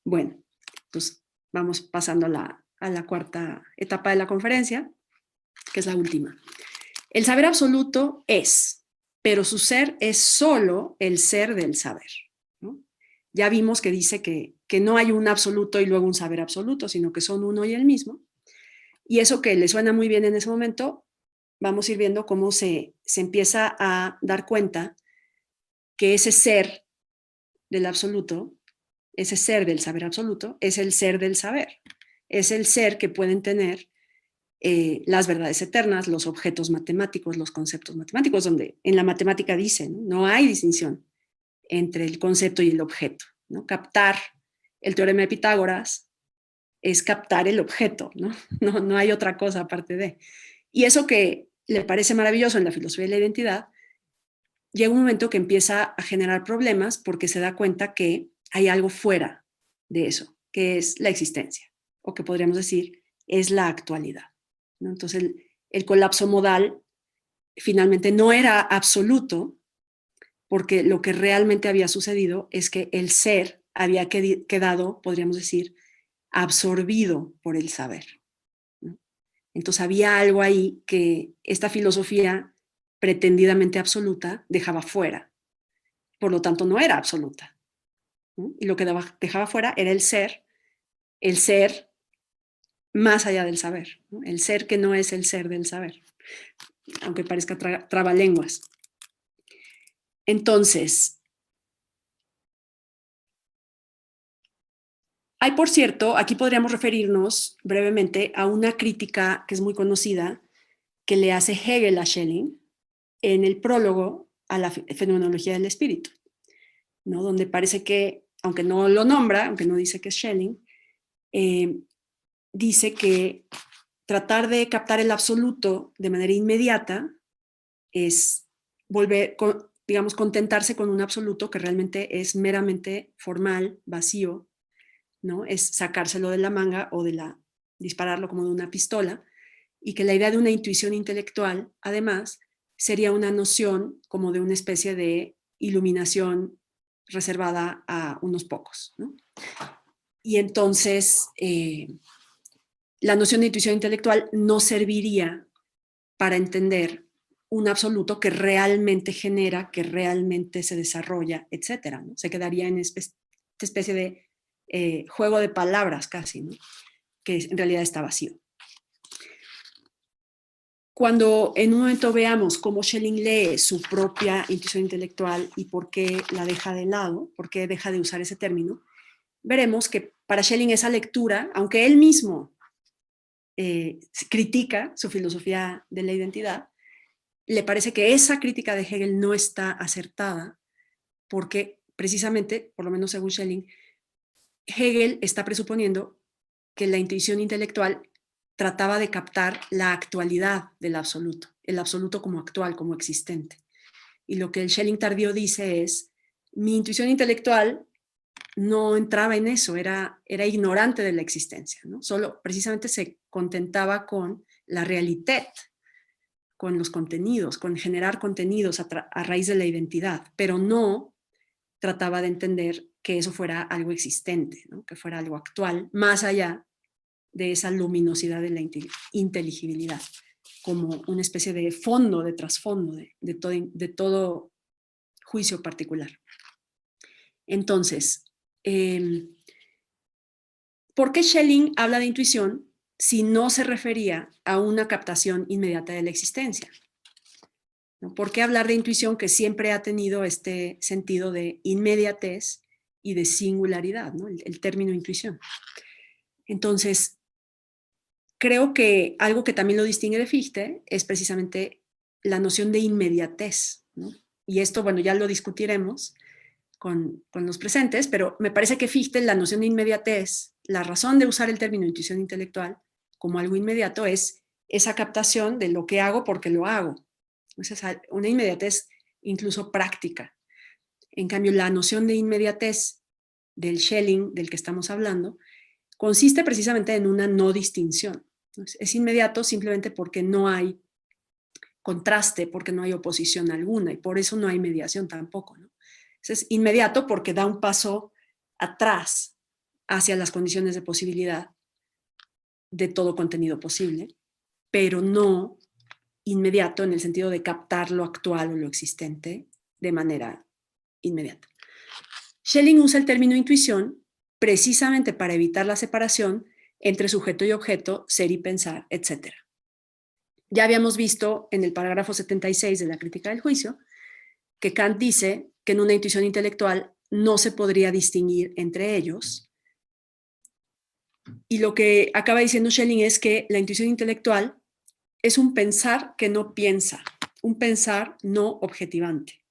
Bueno, pues vamos pasando a la cuarta etapa de la conferencia, que es la última. El saber absoluto es, pero su ser es solo el ser del saber, ¿no? Ya vimos que dice que no hay un absoluto y luego un saber absoluto, sino que son uno y el mismo. Y eso que le suena muy bien en ese momento, vamos a ir viendo cómo se empieza a dar cuenta que ese ser del absoluto, ese ser del saber absoluto, es el ser del saber. Es el ser que pueden tener las verdades eternas, los objetos matemáticos, los conceptos matemáticos, donde en la matemática dicen, no hay distinción entre el concepto y el objeto, ¿no? Captar el teorema de Pitágoras es captar el objeto, ¿no? No hay otra cosa aparte de. Y eso que le parece maravilloso en la filosofía de la identidad, llega un momento que empieza a generar problemas porque se da cuenta que hay algo fuera de eso, que es la existencia, o que podríamos decir es la actualidad, ¿no? Entonces el colapso modal finalmente no era absoluto, porque lo que realmente había sucedido es que el ser había quedado, podríamos decir, absorbido por el saber, ¿no? Entonces había algo ahí que esta filosofía pretendidamente absoluta dejaba fuera, por lo tanto no era absoluta, ¿no? Y lo que dejaba fuera era el ser más allá del saber, ¿no? El ser que no es el ser del saber, aunque parezca trabalenguas. Entonces, hay, por cierto, aquí podríamos referirnos brevemente a una crítica que es muy conocida que le hace Hegel a Schelling en el prólogo a la fenomenología del espíritu, ¿no? Donde parece que, aunque no lo nombra, aunque no dice que es Schelling, dice que tratar de captar el absoluto de manera inmediata es digamos, contentarse con un absoluto que realmente es meramente formal, vacío, ¿no? Es sacárselo de la manga o dispararlo como de una pistola, y que la idea de una intuición intelectual, además, sería una noción como de una especie de iluminación reservada a unos pocos, ¿no? Y entonces la noción de intuición intelectual no serviría para entender un absoluto que realmente genera, que realmente se desarrolla, etcétera, ¿no? Se quedaría en esta especie de juego de palabras casi, ¿no? Que en realidad está vacío. Cuando en un momento veamos cómo Schelling lee su propia intuición intelectual y por qué la deja de lado, por qué deja de usar ese término, veremos que para Schelling esa lectura, aunque él mismo critica su filosofía de la identidad, le parece que esa crítica de Hegel no está acertada porque precisamente, por lo menos según Schelling, Hegel está presuponiendo que la intuición intelectual trataba de captar la actualidad del absoluto, el absoluto como actual, como existente. Y lo que el Schelling tardío dice es, mi intuición intelectual no entraba en eso, era ignorante de la existencia, ¿no? Solo precisamente se contentaba con la realidad, con los contenidos, con generar contenidos a raíz de la identidad, pero no trataba de entender que eso fuera algo existente, ¿no? Que fuera algo actual, más allá de esa luminosidad de la inteligibilidad, como una especie de fondo, de trasfondo de todo juicio particular. Entonces, ¿por qué Schelling habla de intuición si no se refería a una captación inmediata de la existencia? ¿No? ¿Por qué hablar de intuición que siempre ha tenido este sentido de inmediatez y de singularidad, ¿no? el término intuición? Entonces, creo que algo que también lo distingue de Fichte es precisamente la noción de inmediatez, ¿no? Y esto, bueno, ya lo discutiremos con los presentes, pero me parece que Fichte, la noción de inmediatez, la razón de usar el término intuición intelectual como algo inmediato es esa captación de lo que hago porque lo hago. Es una inmediatez incluso práctica. En cambio, la noción de inmediatez del Schelling, del que estamos hablando, consiste precisamente en una no distinción. Es inmediato simplemente porque no hay contraste, porque no hay oposición alguna y por eso no hay mediación tampoco, ¿no? Es inmediato porque da un paso atrás hacia las condiciones de posibilidad de todo contenido posible, pero no inmediato en el sentido de captar lo actual o lo existente de manera inmediata. Schelling usa el término intuición precisamente para evitar la separación entre sujeto y objeto, ser y pensar, etc. Ya habíamos visto en el parágrafo 76 de la crítica del juicio que Kant dice que en una intuición intelectual no se podría distinguir entre ellos. Y lo que acaba diciendo Schelling es que la intuición intelectual es un pensar que no piensa, un pensar no objetivante.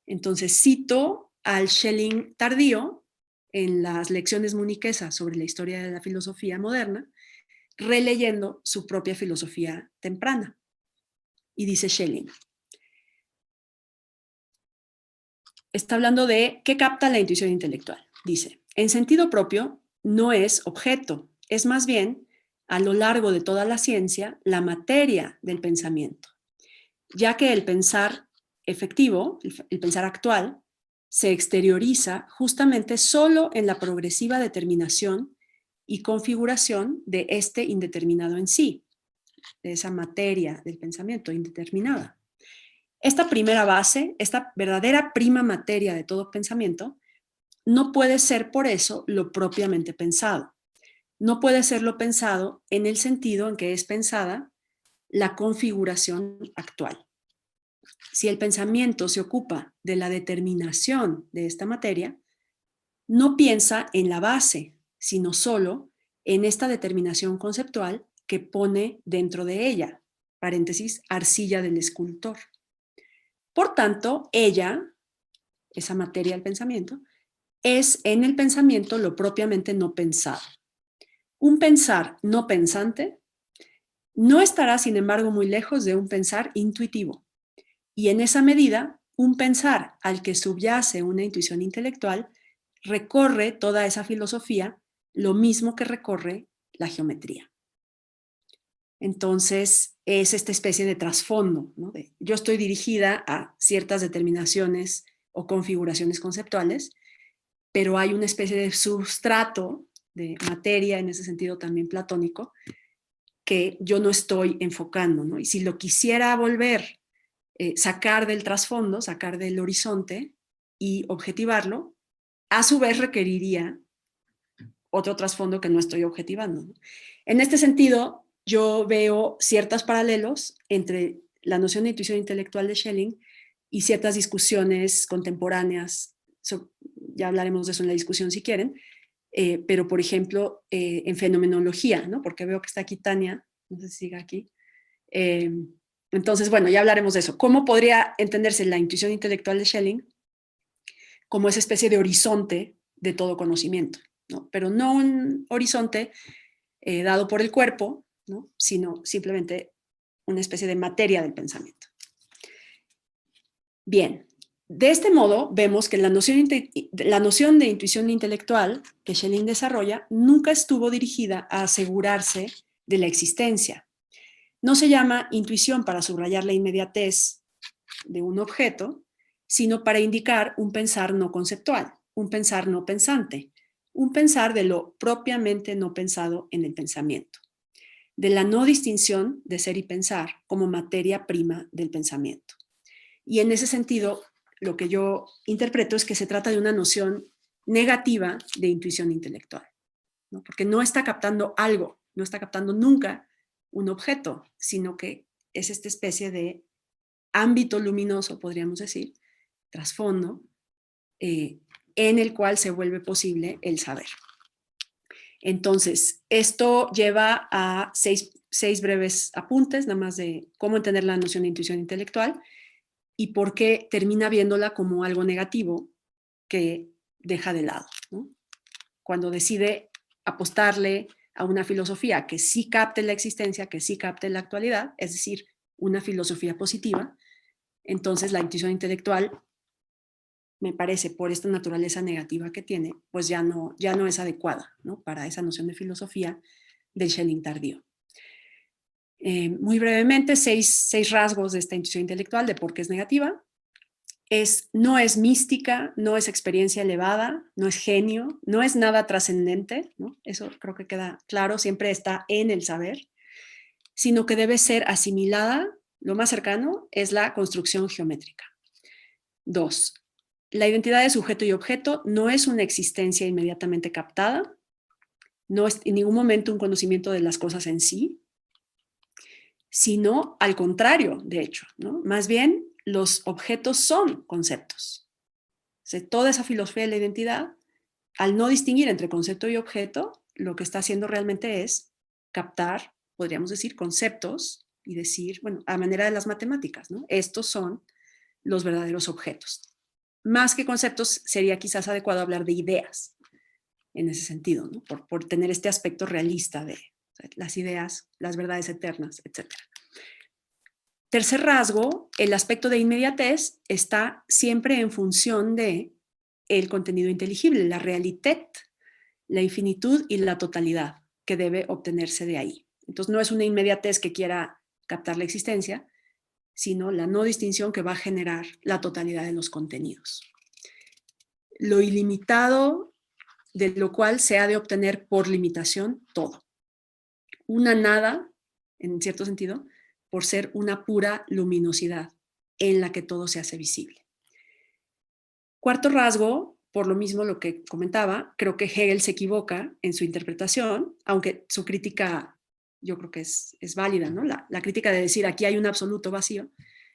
Entonces cito al Schelling tardío en las lecciones muniquesas sobre la historia de la filosofía moderna, releyendo su propia filosofía temprana. Y dice Schelling, está hablando de qué capta la intuición intelectual. Dice, en sentido propio, no es objeto, es más bien, a lo largo de toda la ciencia, la materia del pensamiento, ya que el pensar efectivo, el pensar actual, se exterioriza justamente solo en la progresiva determinación y configuración de este indeterminado en sí, de esa materia del pensamiento indeterminada. Esta primera base, esta verdadera prima materia de todo pensamiento, no puede ser por eso lo propiamente pensado. No puede ser lo pensado en el sentido en que es pensada la configuración actual. Si el pensamiento se ocupa de la determinación de esta materia, no piensa en la base, sino solo en esta determinación conceptual que pone dentro de ella, paréntesis, arcilla del escultor. Por tanto, ella, esa materia del pensamiento, es en el pensamiento lo propiamente no pensado. Un pensar no pensante no estará, sin embargo, muy lejos de un pensar intuitivo. Y en esa medida, un pensar al que subyace una intuición intelectual recorre toda esa filosofía lo mismo que recorre la geometría. Entonces, es esta especie de trasfondo, ¿no? Yo estoy dirigida a ciertas determinaciones o configuraciones conceptuales, pero hay una especie de substrato de materia, en ese sentido también platónico, que yo no estoy enfocando, ¿no? Y si lo quisiera volver sacar del trasfondo, sacar del horizonte y objetivarlo, a su vez requeriría otro trasfondo que no estoy objetivando, ¿no? En este sentido, yo veo ciertos paralelos entre la noción de intuición intelectual de Schelling y ciertas discusiones contemporáneas. Ya hablaremos de eso en la discusión si quieren, pero por ejemplo, en fenomenología, ¿no? Porque veo que está aquí Tania, no sé si sigue aquí. Entonces, bueno, ya hablaremos de eso. ¿Cómo podría entenderse la intuición intelectual de Schelling como esa especie de horizonte de todo conocimiento, ¿no? Pero no un horizonte dado por el cuerpo, ¿no? Sino simplemente una especie de materia del pensamiento. Bien, de este modo vemos que la noción de intuición intelectual que Schelling desarrolla nunca estuvo dirigida a asegurarse de la existencia. No se llama intuición para subrayar la inmediatez de un objeto, sino para indicar un pensar no conceptual, un pensar no pensante, un pensar de lo propiamente no pensado en el pensamiento, de la no distinción de ser y pensar como materia prima del pensamiento. Y en ese sentido, lo que yo interpreto es que se trata de una noción negativa de intuición intelectual, ¿no? Porque no está captando algo, no está captando nunca un objeto, sino que es esta especie de ámbito luminoso, podríamos decir, trasfondo, en el cual se vuelve posible el saber. Entonces, esto lleva a seis breves apuntes, nada más de cómo entender la noción de intuición intelectual y por qué termina viéndola como algo negativo que deja de lado, ¿no? Cuando decide apostarle a una filosofía que sí capte la existencia, que sí capte la actualidad, es decir, una filosofía positiva, entonces la intuición intelectual, me parece, por esta naturaleza negativa que tiene, pues ya no es adecuada, ¿no? Para esa noción de filosofía del Schelling tardío. Muy brevemente, seis rasgos de esta intuición intelectual de por qué es negativa. No es mística, no es experiencia elevada, no es genio, no es nada trascendente, ¿no? Eso creo que queda claro, siempre está en el saber, sino que debe ser asimilada, lo más cercano es la construcción geométrica. 2. La identidad de sujeto y objeto no es una existencia inmediatamente captada, no es en ningún momento un conocimiento de las cosas en sí, sino al contrario, de hecho, ¿no? Más bien, los objetos son conceptos. O sea, toda esa filosofía de la identidad, al no distinguir entre concepto y objeto, lo que está haciendo realmente es captar, podríamos decir, conceptos y decir, bueno, a manera de las matemáticas, ¿no? Estos son los verdaderos objetos. Más que conceptos, sería quizás adecuado hablar de ideas en ese sentido, ¿no? Por tener este aspecto realista de, o sea, las ideas, las verdades eternas, etc. Tercer rasgo, el aspecto de inmediatez está siempre en función de el contenido inteligible, la realitat, la infinitud y la totalidad que debe obtenerse de ahí. Entonces no es una inmediatez que quiera captar la existencia, sino la no distinción que va a generar la totalidad de los contenidos. Lo ilimitado, de lo cual se ha de obtener por limitación todo. Una nada, en cierto sentido, por ser una pura luminosidad en la que todo se hace visible. Cuarto rasgo, por lo mismo lo que comentaba, creo que Hegel se equivoca en su interpretación, aunque su crítica yo creo que es válida, ¿no? La crítica de decir aquí hay un absoluto vacío,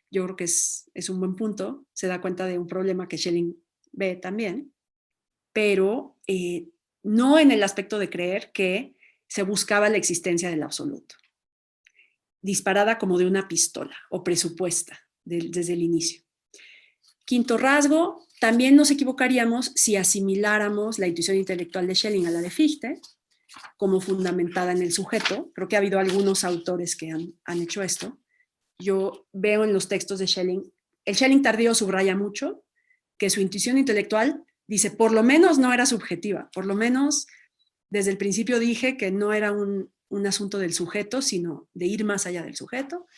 yo creo que es un buen punto, se da cuenta de un problema que Schelling ve también, pero no en el aspecto de creer que se buscaba la existencia del absoluto, disparada como de una pistola o presupuesta desde el inicio. Quinto rasgo, también nos equivocaríamos si asimiláramos la intuición intelectual de Schelling a la de Fichte, como fundamentada en el sujeto. Creo que ha habido algunos autores que han hecho esto. Yo veo en los textos de Schelling, el Schelling tardío subraya mucho que su intuición intelectual dice, por lo menos no era subjetiva, por lo menos desde el principio dije que no era un asunto del sujeto, sino de ir más allá del sujeto.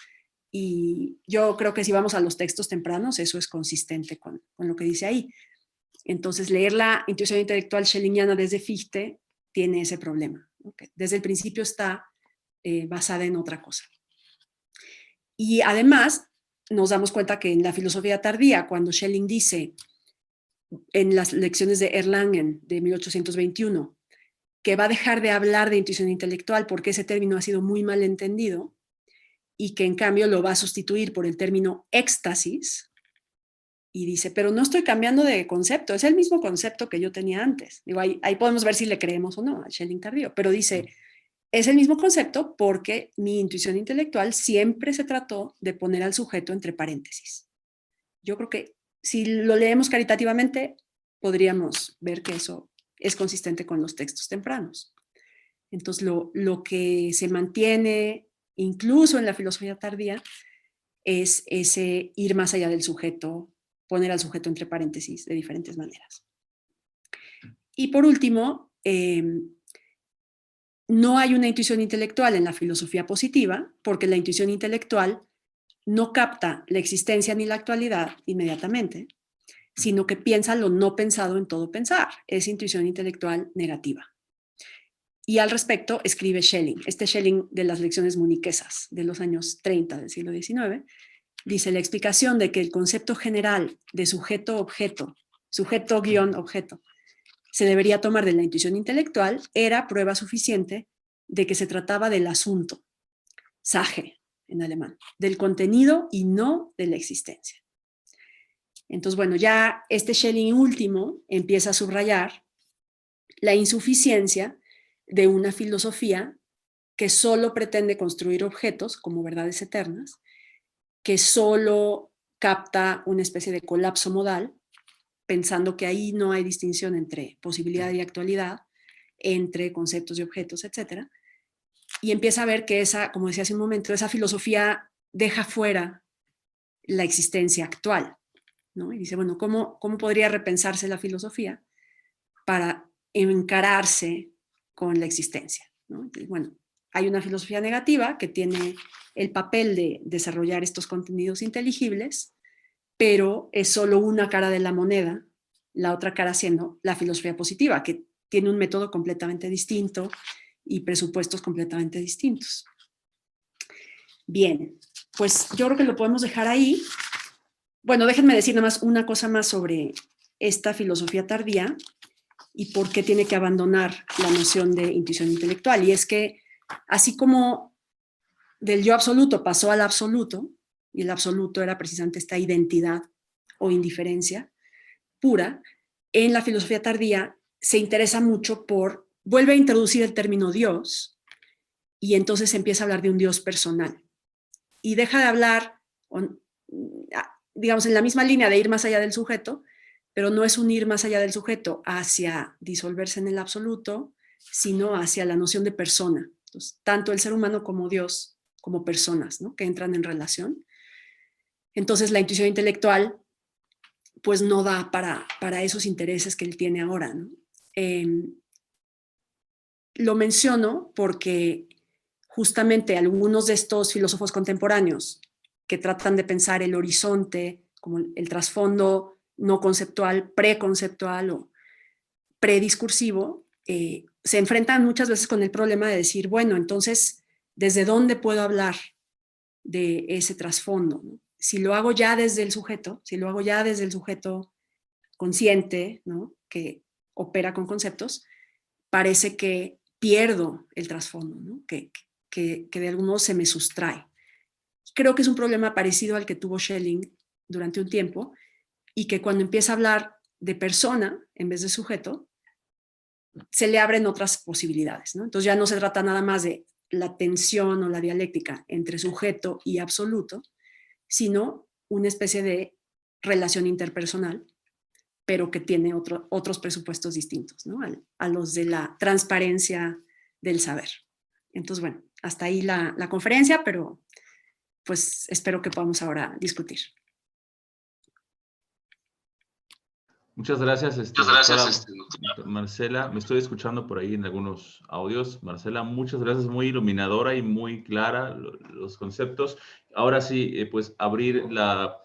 Y yo creo que si vamos a los textos tempranos, eso es consistente con lo que dice ahí. Entonces, leer la intuición intelectual schellingiana desde Fichte tiene ese problema, ¿no? Que desde el principio está basada en otra cosa. Y además, nos damos cuenta que en la filosofía tardía, cuando Schelling dice en las lecciones de Erlangen de 1821 que va a dejar de hablar de intuición intelectual porque ese término ha sido muy mal entendido y que en cambio lo va a sustituir por el término éxtasis, y dice, pero no estoy cambiando de concepto, es el mismo concepto que yo tenía antes. Digo, ahí podemos ver si le creemos o no a Schelling tardío, pero dice, es el mismo concepto porque mi intuición intelectual siempre se trató de poner al sujeto entre paréntesis. Yo creo que si lo leemos caritativamente, podríamos ver que eso es consistente con los textos tempranos. Entonces, lo que se mantiene incluso en la filosofía tardía es ese ir más allá del sujeto, poner al sujeto entre paréntesis de diferentes maneras. Y por último, no hay una intuición intelectual en la filosofía positiva, porque la intuición intelectual no capta la existencia ni la actualidad inmediatamente, sino que piensa lo no pensado en todo pensar. Es intuición intelectual negativa. Y al respecto escribe Schelling, este Schelling de las lecciones muniquesas de los años 30 del siglo XIX, dice, la explicación de que el concepto general de sujeto-objeto, sujeto-objeto, se debería tomar de la intuición intelectual era prueba suficiente de que se trataba del asunto, Sache en alemán, del contenido y no de la existencia. Entonces, bueno, ya este Schelling último empieza a subrayar la insuficiencia de una filosofía que solo pretende construir objetos como verdades eternas, que solo capta una especie de colapso modal, pensando que ahí no hay distinción entre posibilidad y actualidad, entre conceptos y objetos, etc. Y empieza a ver que esa, como decía hace un momento, esa filosofía deja fuera la existencia actual, ¿no? Y dice, bueno, ¿cómo podría repensarse la filosofía para encararse con la existencia, ¿no? Entonces, bueno, hay una filosofía negativa que tiene el papel de desarrollar estos contenidos inteligibles, pero es solo una cara de la moneda, la otra cara siendo la filosofía positiva, que tiene un método completamente distinto y presupuestos completamente distintos. Bien, pues yo creo que lo podemos dejar ahí. Bueno, déjenme decir nada más una cosa más sobre esta filosofía tardía y por qué tiene que abandonar la noción de intuición intelectual. Y es que así como del yo absoluto pasó al absoluto, y el absoluto era precisamente esta identidad o indiferencia pura, en la filosofía tardía se interesa mucho por, vuelve a introducir el término Dios, y entonces se empieza a hablar de un Dios personal. Y deja de hablar, digamos, en la misma línea de ir más allá del sujeto, pero no es un ir más allá del sujeto hacia disolverse en el absoluto, sino hacia la noción de persona. Entonces, tanto el ser humano como Dios, como personas, ¿no?, que entran en relación. Entonces, la intuición intelectual, pues no da para esos intereses que él tiene ahora, ¿no? Lo menciono porque justamente algunos de estos filósofos contemporáneos que tratan de pensar el horizonte como el trasfondo no conceptual, preconceptual o prediscursivo, se enfrentan muchas veces con el problema de decir, bueno, entonces, ¿desde dónde puedo hablar de ese trasfondo, ¿no? Si lo hago ya desde el sujeto, si lo hago ya desde el sujeto consciente, ¿no?, que opera con conceptos, parece que pierdo el trasfondo, ¿no?, que de algún modo se me sustrae. Creo que es un problema parecido al que tuvo Schelling durante un tiempo y que cuando empieza a hablar de persona en vez de sujeto, se le abren otras posibilidades, ¿no? Entonces ya no se trata nada más de la tensión o la dialéctica entre sujeto y absoluto, sino una especie de relación interpersonal, pero que tiene otros presupuestos distintos, ¿no?, a los de la transparencia del saber. Entonces, bueno, hasta ahí la conferencia, pero pues espero que podamos ahora discutir. Muchas gracias, doctora Marcela. Me estoy escuchando por ahí en algunos audios. Marcela, muchas gracias, muy iluminadora y muy clara los conceptos. Ahora sí, pues abrir la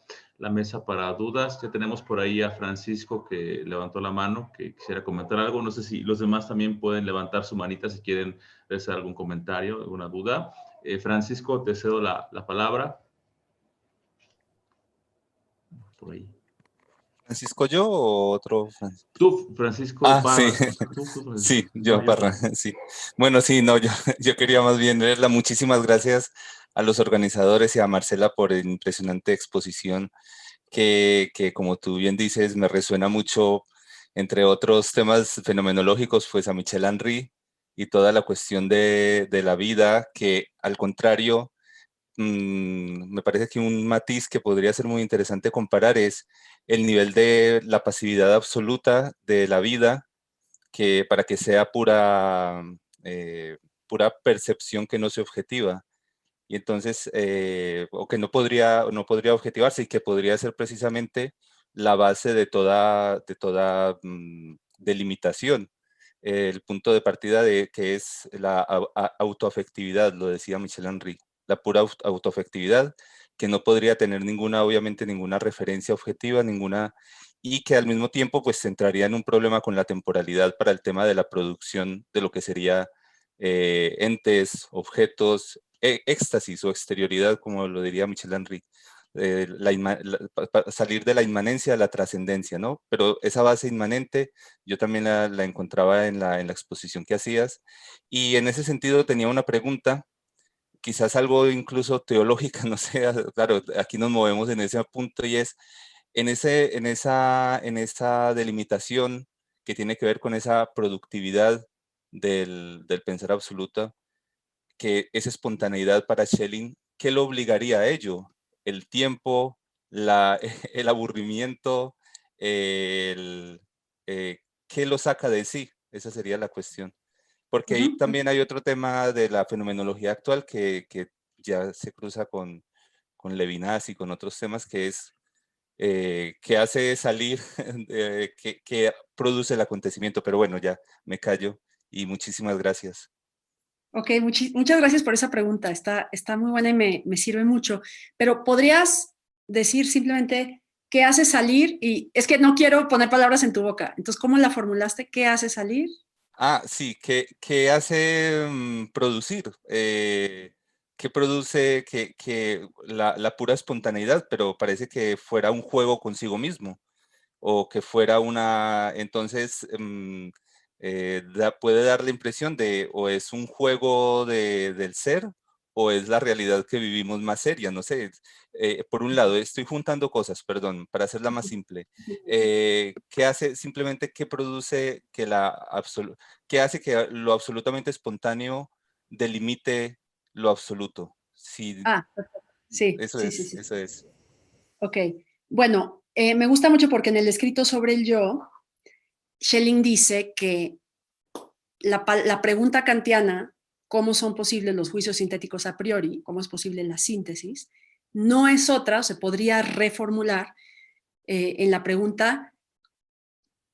mesa para dudas. Ya tenemos por ahí a Francisco que levantó la mano, que quisiera comentar algo. No sé si los demás también pueden levantar su manita si quieren hacer algún comentario, alguna duda. Francisco, te cedo la palabra. por ahí. ¿Francisco yo o otro? Tú, Francisco Sí. Parra. Tú, Francisco. Sí, No, yo Parra, sí. Bueno, sí, no, yo quería más bien leerla. Muchísimas gracias a los organizadores y a Marcela por la impresionante exposición que como tú bien dices, me resuena mucho, entre otros temas fenomenológicos, pues a Michel Henry y toda la cuestión de la vida, que al contrario, me parece que un matiz que podría ser muy interesante comparar es el nivel de la pasividad absoluta de la vida, que para que sea pura percepción que no sea objetiva. Y entonces, o que no podría objetivarse y que podría ser precisamente la base de toda delimitación. El punto de partida de que es la autoafectividad, lo decía Michel Henry, la pura autoafectividad, que no podría tener obviamente ninguna referencia objetiva, y que al mismo tiempo pues entraría en un problema con la temporalidad para el tema de la producción de lo que sería entes, objetos, éxtasis o exterioridad, como lo diría Michel Henry, salir de la inmanencia a la trascendencia, ¿no? Pero esa base inmanente yo también la encontraba en la exposición que hacías, y en ese sentido tenía una pregunta, quizás algo incluso teológica, no sé, claro, aquí nos movemos en ese punto, y es en esa delimitación que tiene que ver con esa productividad del pensar absoluta, que esa espontaneidad para Schelling, ¿qué lo obligaría a ello? ¿El tiempo, el aburrimiento, el, qué lo saca de sí? Esa sería la cuestión. Porque ahí también hay otro tema de la fenomenología actual que ya se cruza con Levinas y con otros temas, que es qué hace salir, qué produce el acontecimiento. Pero bueno, ya me callo y muchísimas gracias. Ok, muchas gracias por esa pregunta. Está muy buena y me sirve mucho. Pero ¿podrías decir simplemente qué hace salir? Y es que no quiero poner palabras en tu boca. Entonces, ¿cómo la formulaste? ¿Qué hace salir? Sí, ¿qué hace producir? ¿Qué produce que la pura espontaneidad, pero parece que fuera un juego consigo mismo? O que fuera entonces puede dar la impresión de o es un juego del ser o es la realidad que vivimos más seria, no sé. Por un lado, estoy juntando cosas, perdón, para hacerla más simple. ¿Qué hace, simplemente qué produce qué hace que lo absolutamente espontáneo delimite lo absoluto? Sí, Perfecto. Sí, eso sí, sí, es, sí. eso es. Ok. Bueno, me gusta mucho porque en el escrito sobre el yo, Schelling dice que la pregunta kantiana, ¿cómo son posibles los juicios sintéticos a priori? ¿Cómo es posible la síntesis? No es otra, o se podría reformular en la pregunta,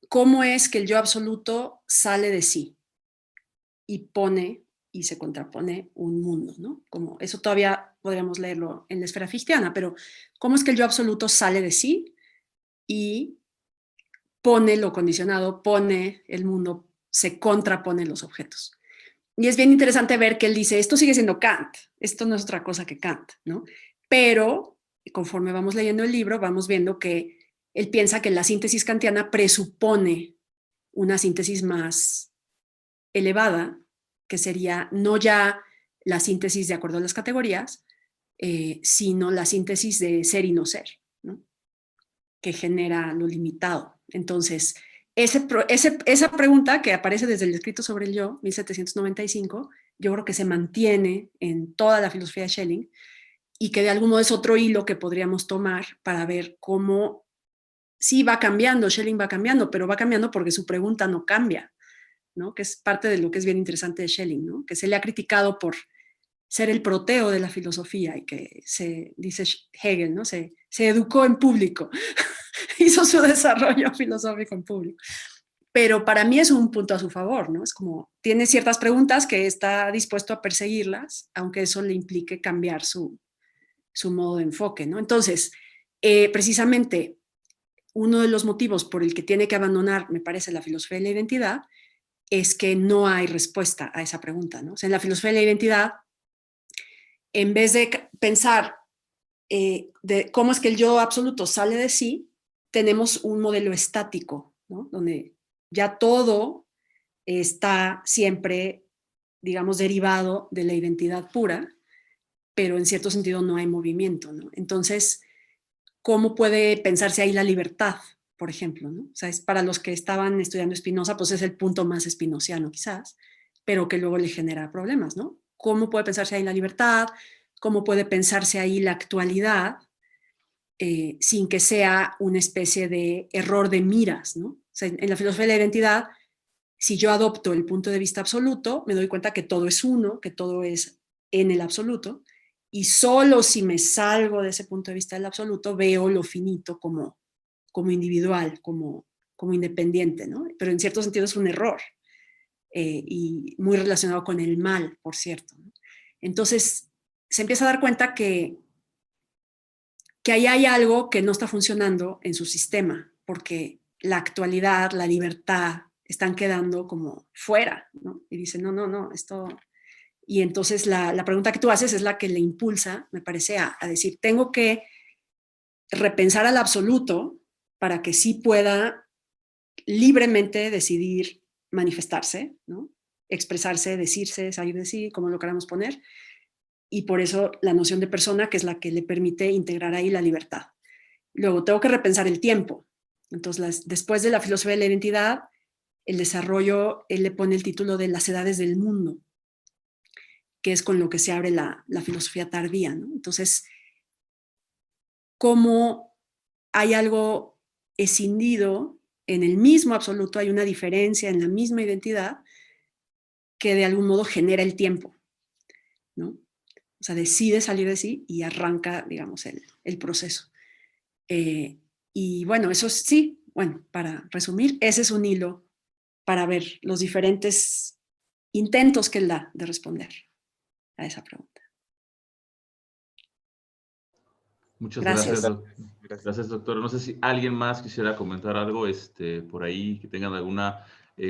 ¿cómo es que el yo absoluto sale de sí y pone y se contrapone un mundo, ¿no? Como eso todavía podríamos leerlo en la esfera fictiana, pero ¿cómo es que el yo absoluto sale de sí y pone lo condicionado, pone el mundo, se contrapone los objetos? Y es bien interesante ver que él dice, esto sigue siendo Kant, esto no es otra cosa que Kant, ¿no? Pero conforme vamos leyendo el libro, vamos viendo que él piensa que la síntesis kantiana presupone una síntesis más elevada, que sería no ya la síntesis de acuerdo a las categorías, sino la síntesis de ser y no ser, ¿no? Que genera lo limitado. Entonces, esa pregunta que aparece desde el escrito sobre el yo, 1795, yo creo que se mantiene en toda la filosofía de Schelling y que de algún modo es otro hilo que podríamos tomar para ver cómo sí va cambiando, Schelling va cambiando, pero va cambiando porque su pregunta no cambia, ¿no? Que es parte de lo que es bien interesante de Schelling, ¿no? Que se le ha criticado por ser el proteo de la filosofía y que se dice Hegel, ¿no? Se educó en público, hizo su desarrollo filosófico en público. Pero para mí es un punto a su favor, ¿no? Es como, tiene ciertas preguntas que está dispuesto a perseguirlas, aunque eso le implique cambiar su modo de enfoque, ¿no? Entonces, precisamente, uno de los motivos por el que tiene que abandonar, me parece, la filosofía de la identidad, es que no hay respuesta a esa pregunta, ¿no? O sea, en la filosofía de la identidad, en vez de pensar de cómo es que el yo absoluto sale de sí, tenemos un modelo estático, ¿no? Donde ya todo está siempre, digamos, derivado de la identidad pura, pero en cierto sentido no hay movimiento, ¿no? Entonces, ¿cómo puede pensarse ahí la libertad, por ejemplo, ¿no? O sea, es para los que estaban estudiando Spinoza, pues es el punto más spinoziano quizás, pero que luego le genera problemas, ¿no? ¿Cómo puede pensarse ahí la libertad? ¿Cómo puede pensarse ahí la actualidad sin que sea una especie de error de miras, ¿no? O sea, en la filosofía de la identidad, si yo adopto el punto de vista absoluto, me doy cuenta que todo es uno, que todo es en el absoluto, y solo si me salgo de ese punto de vista del absoluto, veo lo finito como individual, como independiente, ¿no? Pero en cierto sentido es un error, y muy relacionado con el mal, por cierto, ¿no? Entonces, se empieza a dar cuenta que ahí hay algo que no está funcionando en su sistema, porque la actualidad, la libertad, están quedando como fuera, ¿no? Y dice, no, esto... Y entonces la pregunta que tú haces es la que le impulsa, me parece, a decir, tengo que repensar al absoluto para que sí pueda libremente decidir manifestarse, ¿no? Expresarse, decirse, salir de sí, como lo queramos poner, y por eso la noción de persona, que es la que le permite integrar ahí la libertad. Luego, tengo que repensar el tiempo. Entonces, después de la filosofía de la identidad, el desarrollo, él le pone el título de las edades del mundo, que es con lo que se abre la filosofía tardía, ¿no? Entonces, ¿cómo hay algo escindido en el mismo absoluto, hay una diferencia en la misma identidad que de algún modo genera el tiempo, ¿no? O sea, decide salir de sí y arranca, digamos, el proceso. Y bueno, eso sí, bueno, para resumir, ese es un hilo para ver los diferentes intentos que él da de responder a esa pregunta. Muchas Gracias. gracias, doctor. No sé si alguien más quisiera comentar algo por ahí, que tengan alguna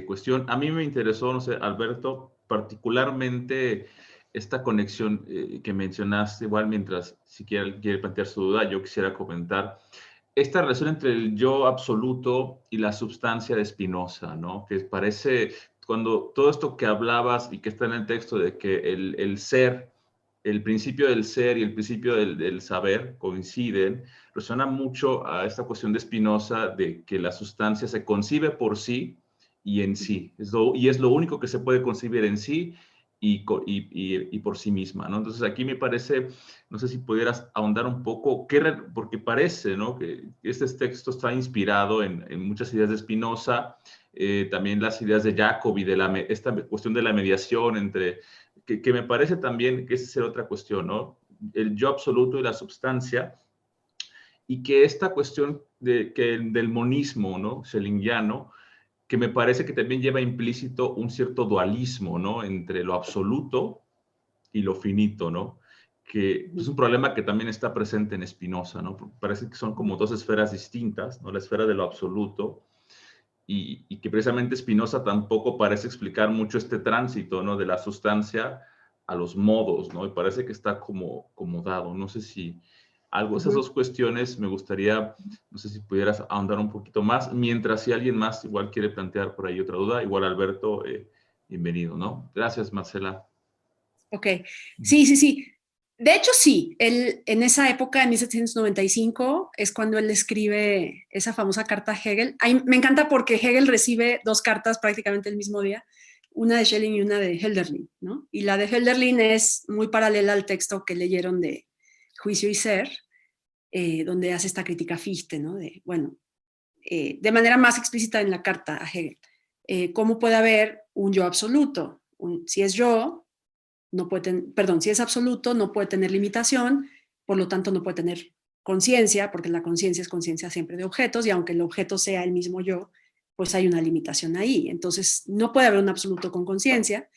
cuestión. A mí me interesó, no sé, Alberto, particularmente esta conexión que mencionaste, igual mientras si quiere plantear su duda, yo quisiera comentar esta relación entre el yo absoluto y la substancia de Spinoza, ¿no? Que parece, cuando todo esto que hablabas y que está en el texto de que el ser, el principio del ser y el principio del saber coinciden, resuena mucho a esta cuestión de Spinoza de que la sustancia se concibe por sí y en sí, y es lo único que se puede concebir en sí y por sí misma, ¿no? Entonces aquí me parece, no sé si pudieras ahondar un poco, porque parece, ¿no? Que este texto está inspirado en muchas ideas de Spinoza, también las ideas de Jacobi, esta cuestión de la mediación entre, que me parece también que esa es otra cuestión, ¿no? El yo absoluto y la substancia, y que esta cuestión del monismo, ¿no? Schellingiano, que me parece que también lleva implícito un cierto dualismo, ¿no? Entre lo absoluto y lo finito, ¿no? Que es un problema que también está presente en Spinoza, ¿no? Parece que son como dos esferas distintas, ¿no? La esfera de lo absoluto y que precisamente Spinoza tampoco parece explicar mucho este tránsito, ¿no? De la sustancia a los modos, ¿no? Y parece que está como dado. No sé si algo, esas dos cuestiones me gustaría, no sé si pudieras ahondar un poquito más, mientras si alguien más igual quiere plantear por ahí otra duda, igual Alberto, bienvenido, ¿no? Gracias, Marcela. Ok, sí. De hecho, sí, él en esa época, en 1795, es cuando él escribe esa famosa carta a Hegel. Me encanta porque Hegel recibe dos cartas prácticamente el mismo día, una de Schelling y una de Hölderlin, ¿no? Y la de Hölderlin es muy paralela al texto que leyeron de Juicio y Ser, donde hace esta crítica a Fichte, ¿no? De manera más explícita en la carta a Hegel. ¿Cómo puede haber un yo absoluto? Si es yo, no puede si es absoluto, no puede tener limitación, por lo tanto no puede tener conciencia, porque la conciencia es conciencia siempre de objetos, y aunque el objeto sea el mismo yo, pues hay una limitación ahí. Entonces, no puede haber un absoluto con conciencia,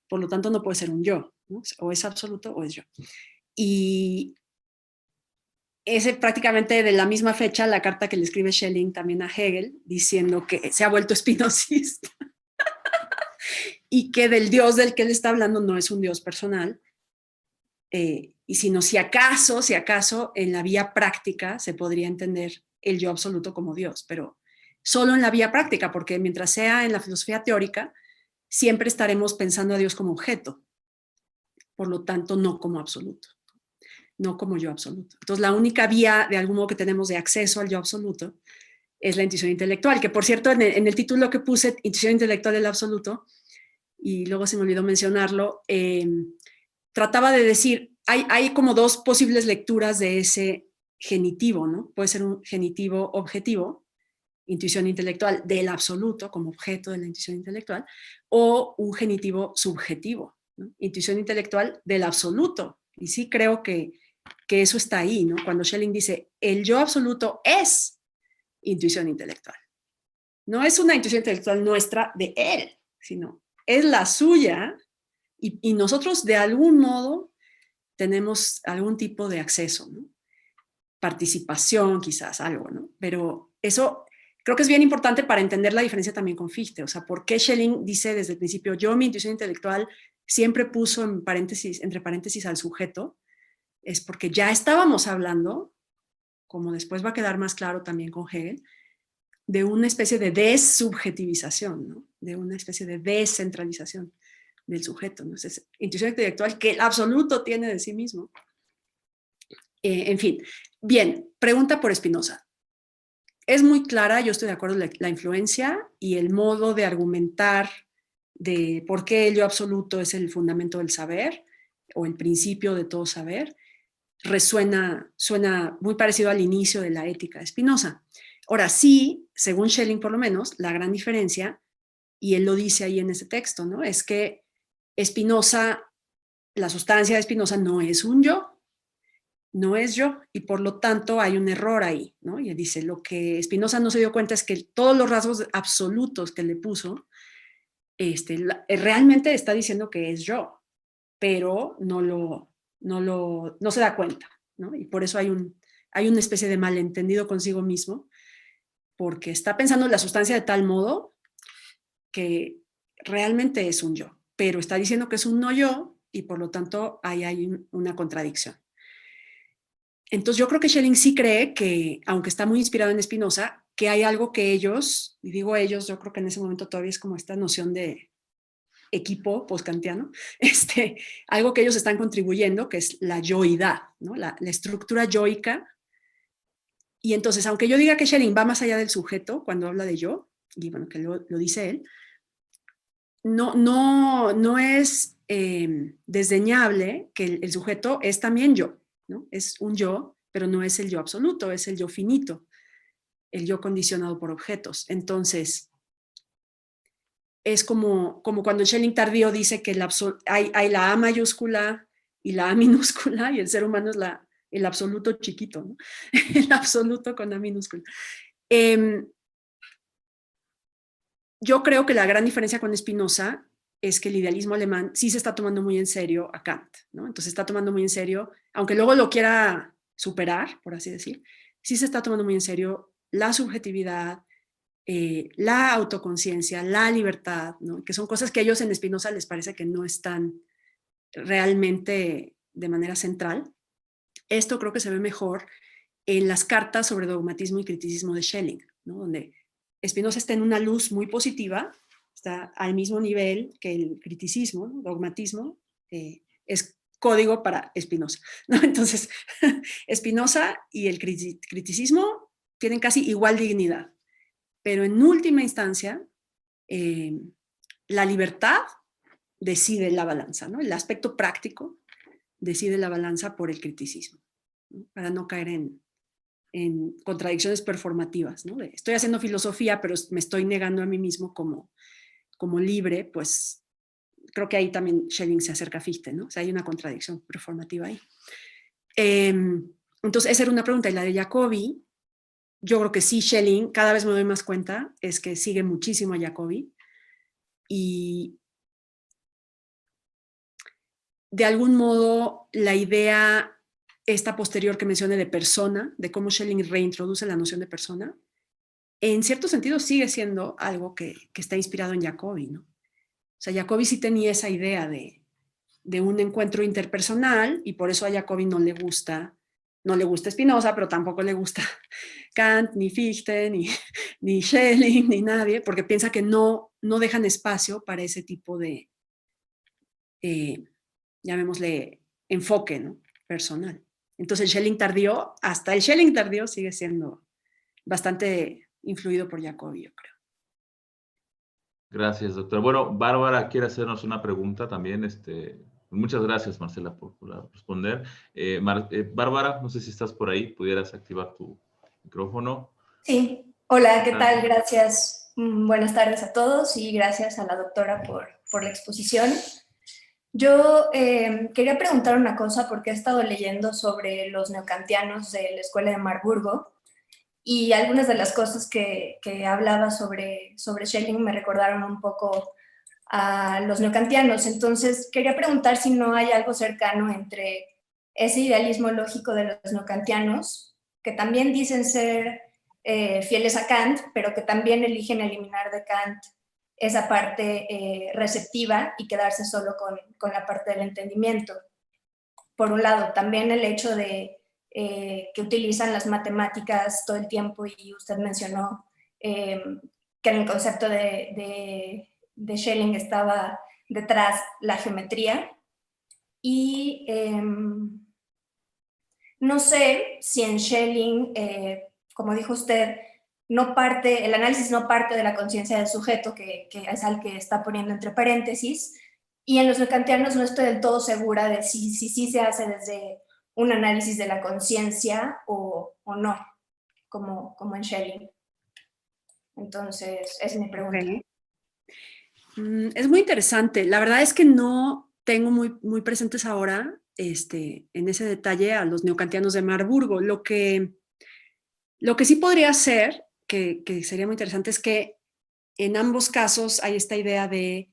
por lo tanto no puede ser un yo, ¿no? O es absoluto o es yo. Y es prácticamente de la misma fecha la carta que le escribe Schelling también a Hegel, diciendo que se ha vuelto espinosista y que del Dios del que él está hablando no es un Dios personal, sino si acaso, en la vía práctica se podría entender el yo absoluto como Dios, pero solo en la vía práctica, porque mientras sea en la filosofía teórica, siempre estaremos pensando a Dios como objeto, por lo tanto no como absoluto, no como yo absoluto. Entonces la única vía de algún modo que tenemos de acceso al yo absoluto es la intuición intelectual, que por cierto en el título que puse, intuición intelectual del absoluto, y luego se me olvidó mencionarlo, trataba de decir, hay como dos posibles lecturas de ese genitivo, ¿no? Puede ser un genitivo objetivo, intuición intelectual del absoluto como objeto de la intuición intelectual, o un genitivo subjetivo, ¿no? Intuición intelectual del absoluto. Y sí creo que eso está ahí, ¿no? Cuando Schelling dice, el yo absoluto es intuición intelectual. No es una intuición intelectual nuestra de él, sino es la suya y nosotros de algún modo tenemos algún tipo de acceso, ¿no? Participación quizás, algo, ¿no? Pero eso creo que es bien importante para entender la diferencia también con Fichte, o sea, ¿por qué Schelling dice desde el principio, yo mi intuición intelectual siempre puso entre paréntesis al sujeto? Es porque ya estábamos hablando, como después va a quedar más claro también con Hegel, de una especie de desubjetivización, ¿no? De una especie de descentralización del sujeto, ¿no? Es intuición intelectual que el absoluto tiene de sí mismo. En fin, bien, pregunta por Spinoza. Es muy clara, yo estoy de acuerdo, la influencia y el modo de argumentar de por qué el yo absoluto es el fundamento del saber o el principio de todo saber, suena muy parecido al inicio de la ética de Spinoza. Ahora sí, según Schelling por lo menos, la gran diferencia, y él lo dice ahí en ese texto, ¿no? Es que Spinoza, la sustancia de Spinoza no es un yo, no es yo, y por lo tanto hay un error ahí, ¿no? Y él dice, lo que Spinoza no se dio cuenta es que todos los rasgos absolutos que le puso, realmente está diciendo que es yo, pero no se da cuenta, ¿no? Y por eso hay una especie de malentendido consigo mismo, porque está pensando en la sustancia de tal modo que realmente es un yo, pero está diciendo que es un no yo y por lo tanto ahí hay una contradicción. Entonces yo creo que Schelling sí cree que, aunque está muy inspirado en Spinoza, que hay algo que ellos, y digo ellos, yo creo que en ese momento todavía es como esta noción de equipo postkantiano, algo que ellos están contribuyendo, que es la yoidad, ¿no? La estructura yoica. Y entonces, aunque yo diga que Schelling va más allá del sujeto cuando habla de yo, y bueno, que lo dice él, no es desdeñable que el sujeto es también yo, ¿no? Es un yo, pero no es el yo absoluto, es el yo finito, el yo condicionado por objetos. Entonces, es como cuando Schelling tardío dice que hay la A mayúscula y la A minúscula, y el ser humano es el absoluto chiquito, ¿no? El absoluto con A minúscula. Yo creo que la gran diferencia con Spinoza es que el idealismo alemán sí se está tomando muy en serio a Kant, ¿no? Entonces está tomando muy en serio, aunque luego lo quiera superar, por así decir, sí se está tomando muy en serio la subjetividad, la autoconciencia, la libertad, ¿no? Que son cosas que a ellos en Spinoza les parece que no están realmente de manera central. Esto creo que se ve mejor en las cartas sobre dogmatismo y criticismo de Schelling, ¿no? Donde Spinoza está en una luz muy positiva, está al mismo nivel que el criticismo, ¿no? Dogmatismo, es código para Spinoza, ¿no? Entonces, Spinoza y el criticismo tienen casi igual dignidad, pero en última instancia, la libertad decide la balanza, ¿no? El aspecto práctico decide la balanza por el criticismo, ¿no? Para no caer en contradicciones performativas, ¿no? Estoy haciendo filosofía, pero me estoy negando a mí mismo como libre, pues creo que ahí también Schelling se acerca a Fichte, ¿no? O sea, hay una contradicción performativa ahí. Entonces, esa era una pregunta. Y la de Jacobi, yo creo que sí, Schelling, cada vez me doy más cuenta, es que sigue muchísimo a Jacobi y de algún modo la idea esta posterior que mencioné de persona, de cómo Schelling reintroduce la noción de persona, en cierto sentido sigue siendo algo que está inspirado en Jacobi, ¿no? O sea, Jacobi sí tenía esa idea de un encuentro interpersonal, y por eso a Jacobi no le gusta Spinoza, pero tampoco le gusta Kant, ni Fichte, ni Schelling, ni nadie, porque piensa que no dejan espacio para ese tipo de, llamémosle, enfoque, ¿no? Personal. Entonces hasta el Schelling tardío sigue siendo bastante influido por Jacobi, yo creo. Gracias, doctor. Bueno, Bárbara quiere hacernos una pregunta también. Muchas gracias, Marcela, por responder. Bárbara, no sé si estás por ahí, pudieras activar tu micrófono. Sí, hola, ¿qué tal? Gracias. Buenas tardes a todos y gracias a la doctora por la exposición. Yo quería preguntar una cosa porque he estado leyendo sobre los neokantianos de la Escuela de Marburgo y algunas de las cosas que hablaba sobre Schelling me recordaron un poco a los neokantianos. Entonces, quería preguntar si no hay algo cercano entre ese idealismo lógico de los neokantianos, que también dicen ser fieles a Kant, pero que también eligen eliminar de Kant esa parte receptiva y quedarse solo con la parte del entendimiento. Por un lado, también el hecho de que utilizan las matemáticas todo el tiempo, y usted mencionó que en el concepto de Schelling estaba detrás la geometría. Y no sé si en Schelling, como dijo usted, el análisis no parte de la conciencia del sujeto, que es al que está poniendo entre paréntesis, y en los neokantianos no estoy del todo segura de si se hace desde un análisis de la conciencia o no, como en Schelling. Entonces, esa es mi pregunta. Okay. Es muy interesante. La verdad es que no tengo muy presentes ahora en ese detalle a los neokantianos de Marburgo. Lo que sí podría ser, que sería muy interesante, es que en ambos casos hay esta idea de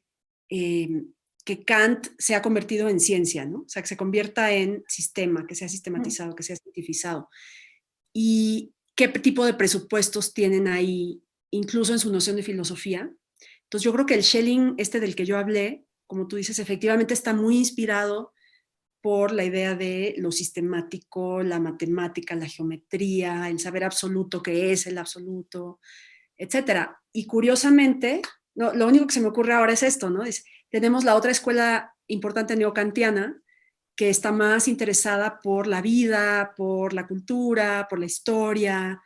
que Kant se ha convertido en ciencia, ¿no? O sea, que se convierta en sistema, que sea sistematizado, que sea cientificado. Y qué tipo de presupuestos tienen ahí, incluso en su noción de filosofía. Entonces yo creo que el Schelling del que yo hablé, como tú dices, efectivamente está muy inspirado por la idea de lo sistemático, la matemática, la geometría, el saber absoluto que es el absoluto, etcétera. Y curiosamente, lo único que se me ocurre ahora es esto, ¿no? Tenemos la otra escuela importante neokantiana que está más interesada por la vida, por la cultura, por la historia,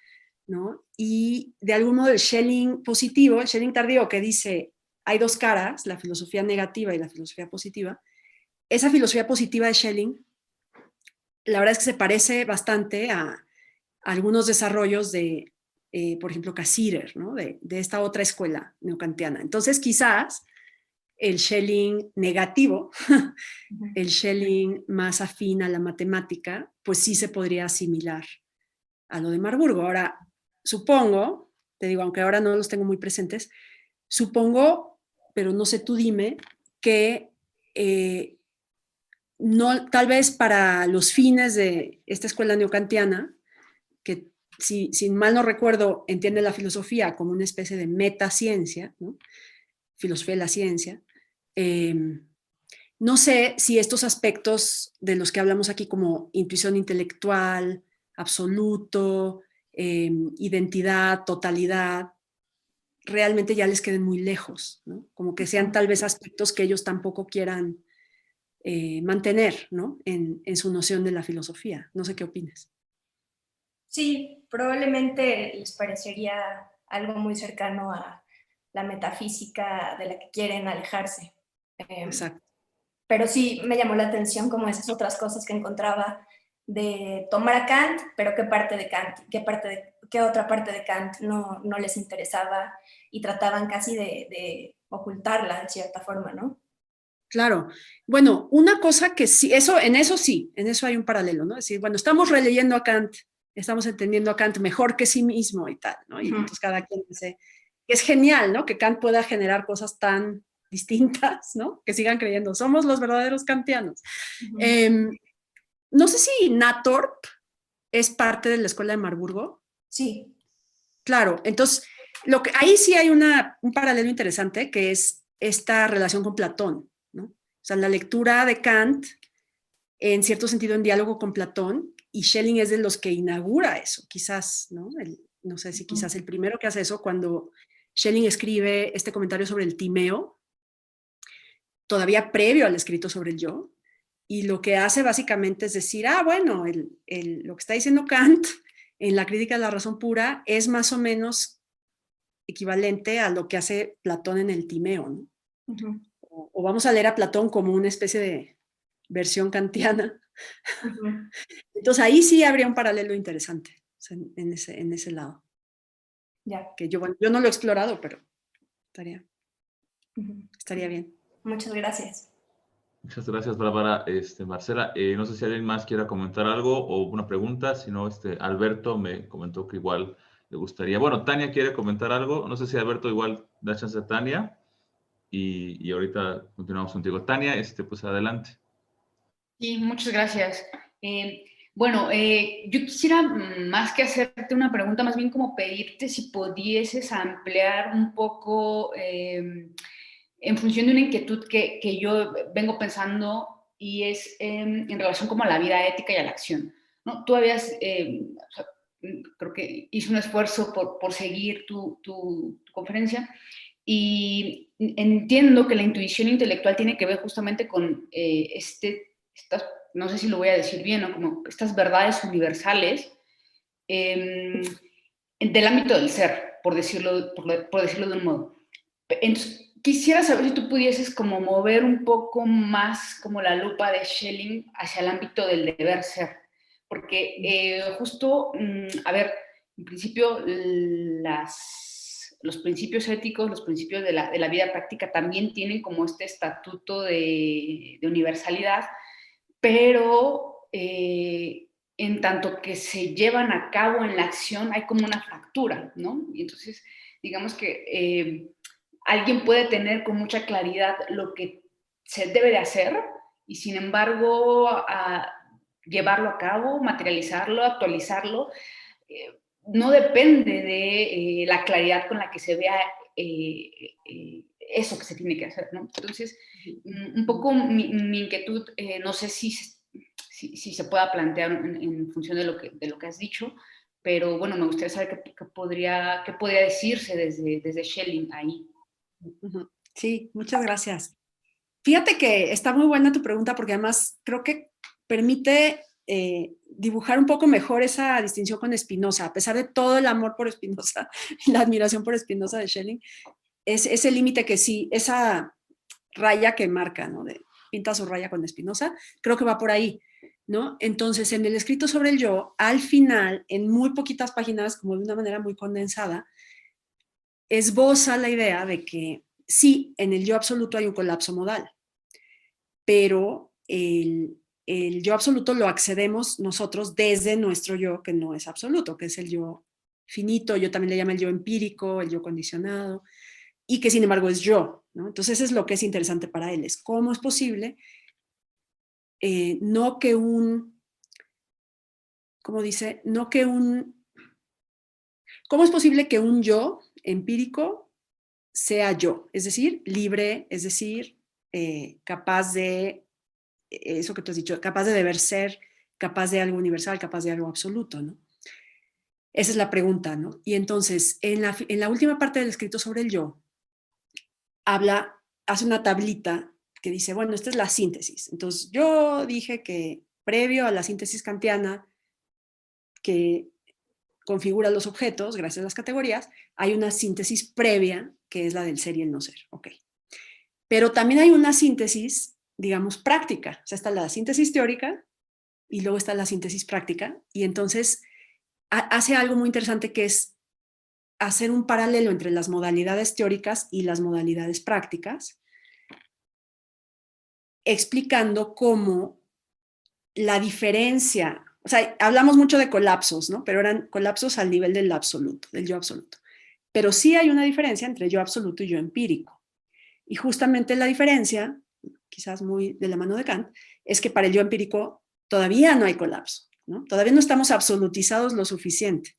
¿no? Y de algún modo el Schelling positivo, el Schelling tardío, que dice hay dos caras, la filosofía negativa y la filosofía positiva. Esa filosofía positiva de Schelling, la verdad es que se parece bastante a algunos desarrollos de, por ejemplo, Cassirer, ¿no? De esta otra escuela neokantiana. Entonces, quizás el Schelling negativo, el Schelling más afín a la matemática, pues sí se podría asimilar a lo de Marburgo. Ahora, supongo, te digo, aunque ahora no los tengo muy presentes, supongo, pero no sé, tú dime, que no, tal vez para los fines de esta escuela neokantiana, que si mal no recuerdo, entiende la filosofía como una especie de metaciencia, ¿no? Filosofía de la ciencia. No sé si estos aspectos de los que hablamos aquí, como intuición intelectual, absoluto, identidad, totalidad, realmente ya les queden muy lejos, ¿no? Como que sean tal vez aspectos que ellos tampoco quieran mantener, ¿no? En su noción de la filosofía. No sé qué opinas. Sí, probablemente les parecería algo muy cercano a la metafísica de la que quieren alejarse. Exacto. Pero sí me llamó la atención como esas otras cosas que encontraba de tomar a Kant, pero qué parte de Kant, qué otra parte de Kant no les interesaba, y trataban casi de ocultarla de cierta forma, ¿no? Claro. Bueno, una cosa que sí, en eso hay un paralelo, ¿no? Es decir, bueno, estamos releyendo a Kant, estamos entendiendo a Kant mejor que sí mismo y tal, ¿no? Y entonces cada quien dice, es genial, ¿no? Que Kant pueda generar cosas tan distintas, ¿no? Que sigan creyendo, somos los verdaderos kantianos. No sé si Nathorp es parte de la escuela de Marburgo. Sí. Claro, entonces, ahí sí hay un paralelo interesante, que es esta relación con Platón, ¿no? O sea, la lectura de Kant, en cierto sentido, en diálogo con Platón, y Schelling es de los que inaugura eso, quizás, ¿no? No sé si quizás el primero que hace eso, cuando Schelling escribe este comentario sobre el timeo, todavía previo al escrito sobre el yo, y lo que hace básicamente es decir, bueno, lo que está diciendo Kant en la crítica de la razón pura es más o menos equivalente a lo que hace Platón en el timeo, ¿no? Ujú. O vamos a leer a Platón como una especie de versión kantiana. Ujú. Entonces ahí sí habría un paralelo interesante, o sea, en ese lado. Ya. Que yo no lo he explorado, pero estaría Ujú. bien. Muchas gracias. Muchas gracias, Bárbara. Marcela, no sé si alguien más quiera comentar algo o una pregunta. Si no, Alberto me comentó que igual le gustaría. Bueno, Tania quiere comentar algo. No sé si Alberto igual da chance a Tania. Y ahorita continuamos contigo. Tania, pues adelante. Sí, muchas gracias. Bueno, yo quisiera más que hacerte una pregunta, más bien como pedirte si pudieses ampliar un poco en función de una inquietud que yo vengo pensando y es en relación como a la vida ética y a la acción, ¿no? Tú habías, o sea, creo que hice un esfuerzo por seguir tu conferencia y entiendo que la intuición intelectual tiene que ver justamente con estas, no sé si lo voy a decir bien, ¿no? Como estas verdades universales del ámbito del ser, por decirlo de un modo. Entonces, quisiera saber si tú pudieses como mover un poco más como la lupa de Schelling hacia el ámbito del deber ser, porque justo, a ver, en principio los principios éticos, los principios de la vida práctica también tienen como este estatuto de universalidad, pero en tanto que se llevan a cabo en la acción hay como una fractura, ¿no? Y entonces, digamos que alguien puede tener con mucha claridad lo que se debe de hacer y sin embargo llevarlo a cabo, materializarlo, actualizarlo, no depende de la claridad con la que se vea eso que se tiene que hacer, ¿no? Entonces, un poco mi inquietud, no sé si se pueda plantear en función de lo que has dicho, pero bueno, me gustaría saber qué podría decirse desde Schelling ahí. Sí, muchas gracias. Fíjate que está muy buena tu pregunta porque además creo que permite dibujar un poco mejor esa distinción con Spinoza, a pesar de todo el amor por Spinoza y la admiración por Spinoza de Schelling, es ese límite que sí, esa raya que marca, ¿no? Pinta su raya con Spinoza, creo que va por ahí, ¿no? Entonces, en el escrito sobre el yo, al final, en muy poquitas páginas, como de una manera muy condensada, esboza la idea de que sí, en el yo absoluto hay un colapso modal, pero el yo absoluto lo accedemos nosotros desde nuestro yo, que no es absoluto, que es el yo finito, yo también le llamo el yo empírico, el yo condicionado, y que sin embargo es yo, ¿no? Entonces eso es lo que es interesante para él, es cómo es posible no que un, ¿cómo dice? No que un, ¿cómo es posible que un yo empírico sea yo? Es decir, libre, es decir, capaz de, eso que tú has dicho, capaz de deber ser, capaz de algo universal, capaz de algo absoluto, ¿no? Esa es la pregunta, ¿no? Y entonces, en la última parte del escrito sobre el yo, hace una tablita que dice, bueno, esta es la síntesis. Entonces, yo dije que previo a la síntesis kantiana, que configura los objetos, gracias a las categorías, hay una síntesis previa, que es la del ser y el no ser. Ok. Pero también hay una síntesis, digamos, práctica. O sea, está la síntesis teórica y luego está la síntesis práctica. Y entonces hace algo muy interesante que es hacer un paralelo entre las modalidades teóricas y las modalidades prácticas, explicando cómo la diferencia, o sea, hablamos mucho de colapsos, ¿no? Pero eran colapsos al nivel del absoluto, del yo absoluto. Pero sí hay una diferencia entre yo absoluto y yo empírico. Y justamente la diferencia, quizás muy de la mano de Kant, es que para el yo empírico todavía no hay colapso, ¿no? Todavía no estamos absolutizados lo suficiente.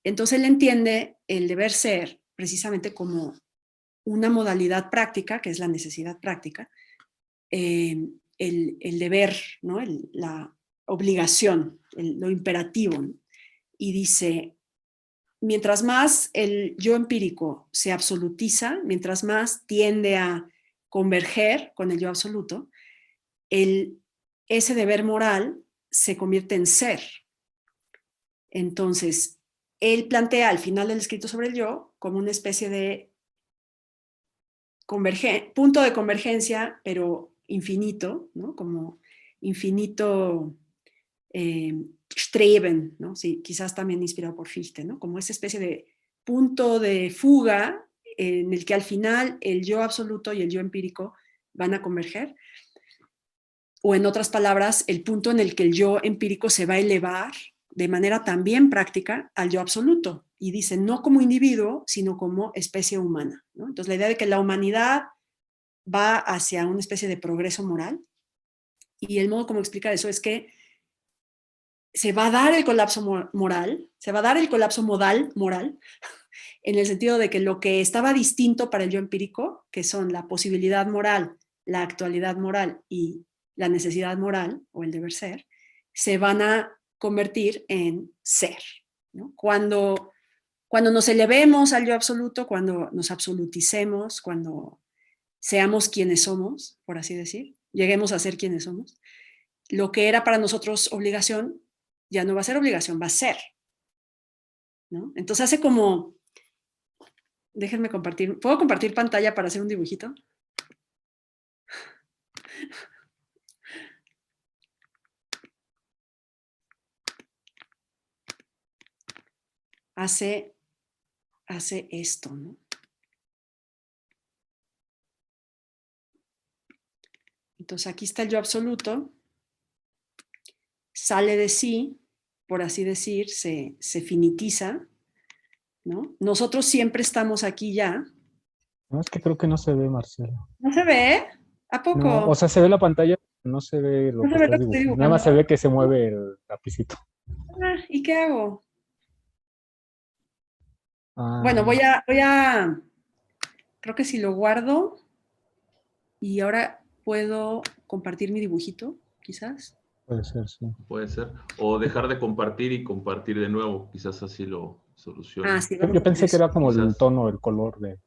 Entonces él entiende el deber ser precisamente como una modalidad práctica, que es la necesidad práctica, el deber, ¿no? La obligación, lo imperativo, ¿no? Y dice, mientras más el yo empírico se absolutiza, mientras más tiende a converger con el yo absoluto, ese deber moral se convierte en ser. Entonces, él plantea al final del escrito sobre el yo como una especie de punto de convergencia, pero infinito, ¿no? Como infinito Streben, ¿no? Sí, quizás también inspirado por Fichte, ¿no? Como esa especie de punto de fuga en el que al final el yo absoluto y el yo empírico van a converger. O en otras palabras, el punto en el que el yo empírico se va a elevar de manera también práctica al yo absoluto. Y dice, no como individuo, sino como especie humana, ¿no? Entonces, la idea de que la humanidad va hacia una especie de progreso moral, y el modo como explicar eso es que se va a dar el colapso moral, se va a dar el colapso modal moral, en el sentido de que lo que estaba distinto para el yo empírico, que son la posibilidad moral, la actualidad moral y la necesidad moral, o el deber ser, se van a convertir en ser, ¿no? Cuando nos elevemos al yo absoluto, cuando nos absoluticemos, cuando seamos quienes somos, por así decir, lleguemos a ser quienes somos, lo que era para nosotros obligación ya no va a ser obligación, va a ser, ¿no? Entonces hace como, déjenme compartir, ¿puedo compartir pantalla para hacer un dibujito? Hace esto, ¿no? Entonces aquí está el yo absoluto, sale de sí, por así decir, se finitiza, ¿no? Nosotros siempre estamos aquí ya. No, es que creo que no se ve, Marcela. ¿No se ve? ¿A poco? No, o sea, se ve la pantalla, no se ve lo No que se ve estás lo que estoy dibujando. Nada más se dibujando. ve que se mueve el lapicito. ¿Y qué hago? Ah, Bueno, creo que si lo guardo y ahora puedo compartir mi dibujito, quizás. puede ser, sí. Puede ser. O dejar de compartir y compartir de nuevo. Quizás así lo solucione. Sí, Yo pensé que era como el Quizás. tono, el color de...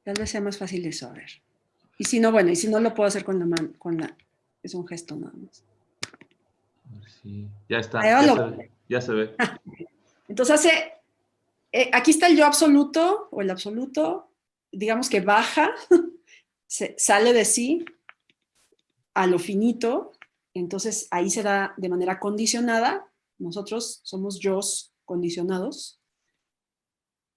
Tal vez sea más fácil eso, a ver. Y si no, bueno, y si no lo puedo hacer con la mano, es un gesto nada más. A ver si- Ya está. Ya se ve. Entonces aquí está el yo absoluto o el absoluto, digamos que baja, sale de sí a lo finito, entonces ahí se da de manera condicionada, nosotros somos yos condicionados,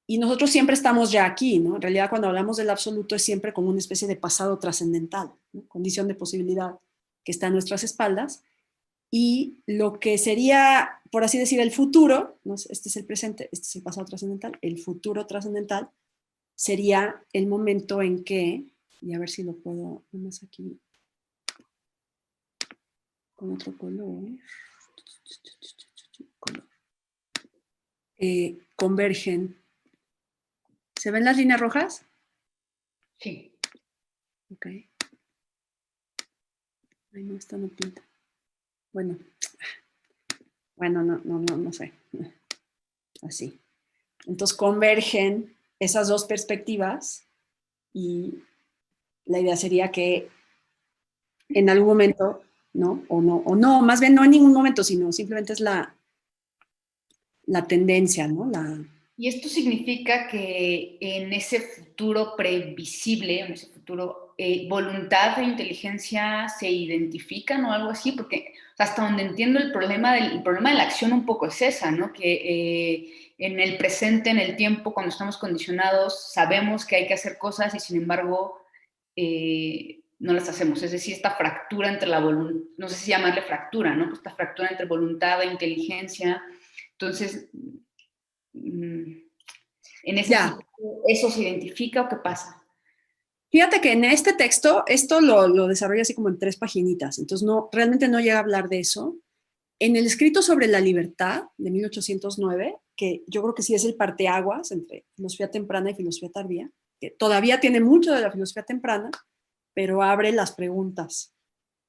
y nosotros siempre estamos ya aquí, ¿no? En realidad cuando hablamos del absoluto es siempre como una especie de pasado trascendental, ¿no? Condición de posibilidad que está a nuestras espaldas, y lo que sería, por así decir, el futuro, ¿no? Este es el presente, este es el pasado trascendental, el futuro trascendental sería el momento en que, y a ver si lo puedo, nomás aquí, con otro color, convergen. ¿Se ven las líneas rojas? Sí. Ok. Ay, no, esta no pinta. Bueno, no sé. Así. Entonces convergen esas dos perspectivas y la idea sería que en algún momento, ¿no? O no, más bien no en ningún momento, sino simplemente es la tendencia, ¿no? Y esto significa que en ese futuro previsible, en ese futuro, voluntad e inteligencia se identifican o algo así, porque hasta donde entiendo el problema de la acción un poco es esa, ¿no? Que en el presente, en el tiempo, cuando estamos condicionados, sabemos que hay que hacer cosas y sin embargo no las hacemos. Es decir, esta fractura entre la voluntad, no sé si llamarle fractura, ¿no? Esta fractura entre voluntad e inteligencia. Entonces, en ese futuro, ¿eso se identifica o qué pasa? Fíjate que en este texto, esto lo desarrolla así como en 3 paginitas, entonces realmente no llega a hablar de eso. En el escrito sobre la libertad de 1809, que yo creo que sí es el parteaguas entre filosofía temprana y filosofía tardía, que todavía tiene mucho de la filosofía temprana, pero abre las preguntas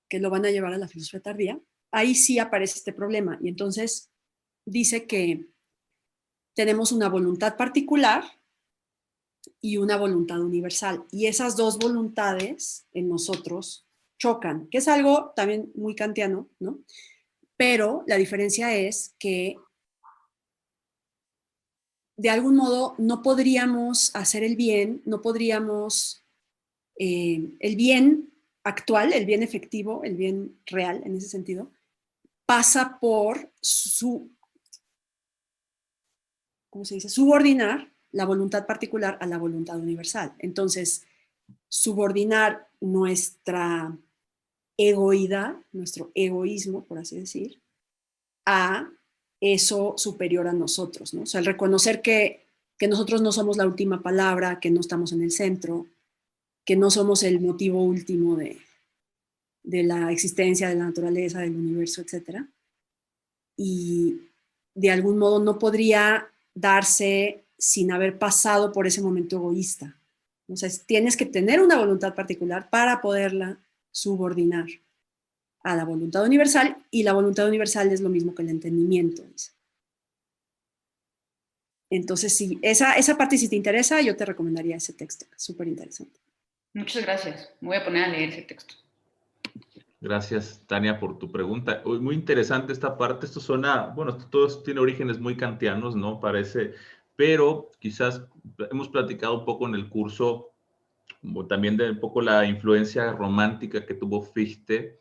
que lo van a llevar a la filosofía tardía, ahí sí aparece este problema. Y entonces dice que tenemos una voluntad particular y una voluntad universal. Y esas dos voluntades en nosotros chocan, que es algo también muy kantiano, ¿no? Pero la diferencia es que de algún modo no podríamos hacer el bien, no podríamos, el bien actual, el bien efectivo, el bien real en ese sentido, pasa por ¿cómo se dice? Subordinar la voluntad particular a la voluntad universal. Entonces, subordinar nuestra egoidad, nuestro egoísmo, por así decir, a eso superior a nosotros, ¿no? O sea, el reconocer que nosotros no somos la última palabra, que no estamos en el centro, que no somos el motivo último de la existencia, de la naturaleza, del universo, etc. Y de algún modo no podría darse sin haber pasado por ese momento egoísta. O sea, tienes que tener una voluntad particular para poderla subordinar a la voluntad universal, y la voluntad universal es lo mismo que el entendimiento. Entonces, sí, esa parte, si te interesa, yo te recomendaría ese texto, súper interesante. Muchas gracias. Me voy a poner a leer ese texto. Gracias, Tania, por tu pregunta. Muy interesante esta parte. Esto suena, bueno, esto todo tiene orígenes muy kantianos, ¿no? Parece, pero quizás hemos platicado un poco en el curso, también de un poco la influencia romántica que tuvo Fichte.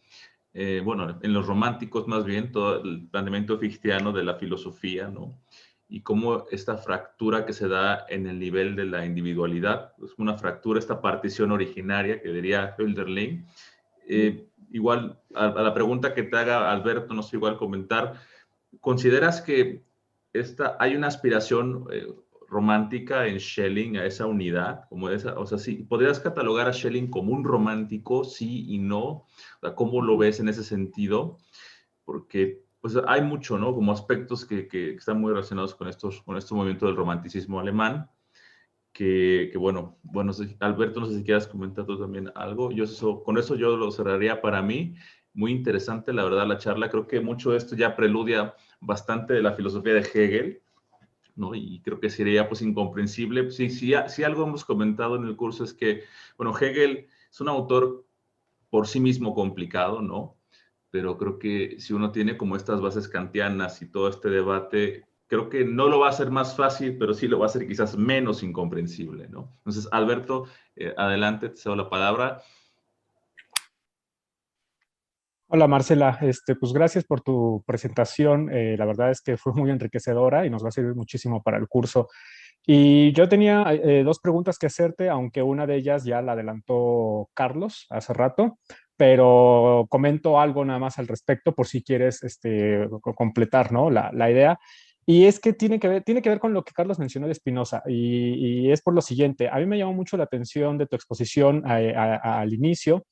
Bueno, en los románticos más bien, todo el planteamiento fichteano de la filosofía, ¿no? Y cómo esta fractura que se da en el nivel de la individualidad, es una fractura, esta partición originaria que diría Hölderlin. Igual, a la pregunta que te haga Alberto, no sé, igual comentar, ¿consideras que hay una aspiración romántica en Schelling a esa unidad? Como esa, o sea, sí, ¿podrías catalogar a Schelling como un romántico, sí y no? O sea, ¿cómo lo ves en ese sentido? Porque pues, hay mucho, ¿no? Como aspectos que están muy relacionados con este movimiento del romanticismo alemán, que bueno, Alberto, no sé si quieras comentar tú también algo. Con eso yo lo cerraría para mí. Muy interesante, la verdad, la charla. Creo que mucho de esto ya preludia bastante de la filosofía de Hegel, ¿no? Y creo que sería pues incomprensible. Sí, algo hemos comentado en el curso es que, bueno, Hegel es un autor por sí mismo complicado, ¿no? Pero creo que si uno tiene como estas bases kantianas y todo este debate, creo que no lo va a hacer más fácil, pero sí lo va a hacer quizás menos incomprensible, ¿no? Entonces, Alberto, adelante, te cedo la palabra. Hola Marcela, pues gracias por tu presentación. La verdad es que fue muy enriquecedora y nos va a servir muchísimo para el curso. Y yo tenía dos preguntas que hacerte, aunque una de ellas ya la adelantó Carlos hace rato, pero comento algo nada más al respecto por si quieres completar, ¿no? la idea. Y es que tiene que ver con lo que Carlos mencionó de Spinoza, y es por lo siguiente. A mí me llamó mucho la atención de tu exposición al inicio,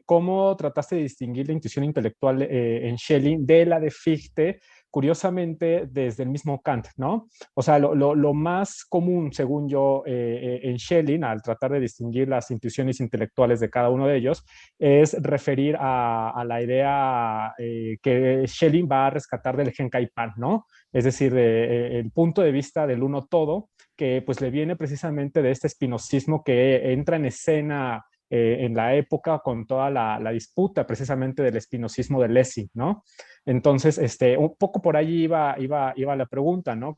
cómo trataste de distinguir la intuición intelectual en Schelling de la de Fichte, curiosamente desde el mismo Kant, ¿no? O sea, lo más común, según yo, en Schelling, al tratar de distinguir las intuiciones intelectuales de cada uno de ellos, es referir a la idea que Schelling va a rescatar del Genkaipan, ¿no? Es decir, el punto de vista del uno todo, que pues le viene precisamente de este espinosismo que entra en escena en la época con toda la disputa precisamente del espinosismo de Lessing, ¿no? Entonces, un poco por allí iba la pregunta, ¿no?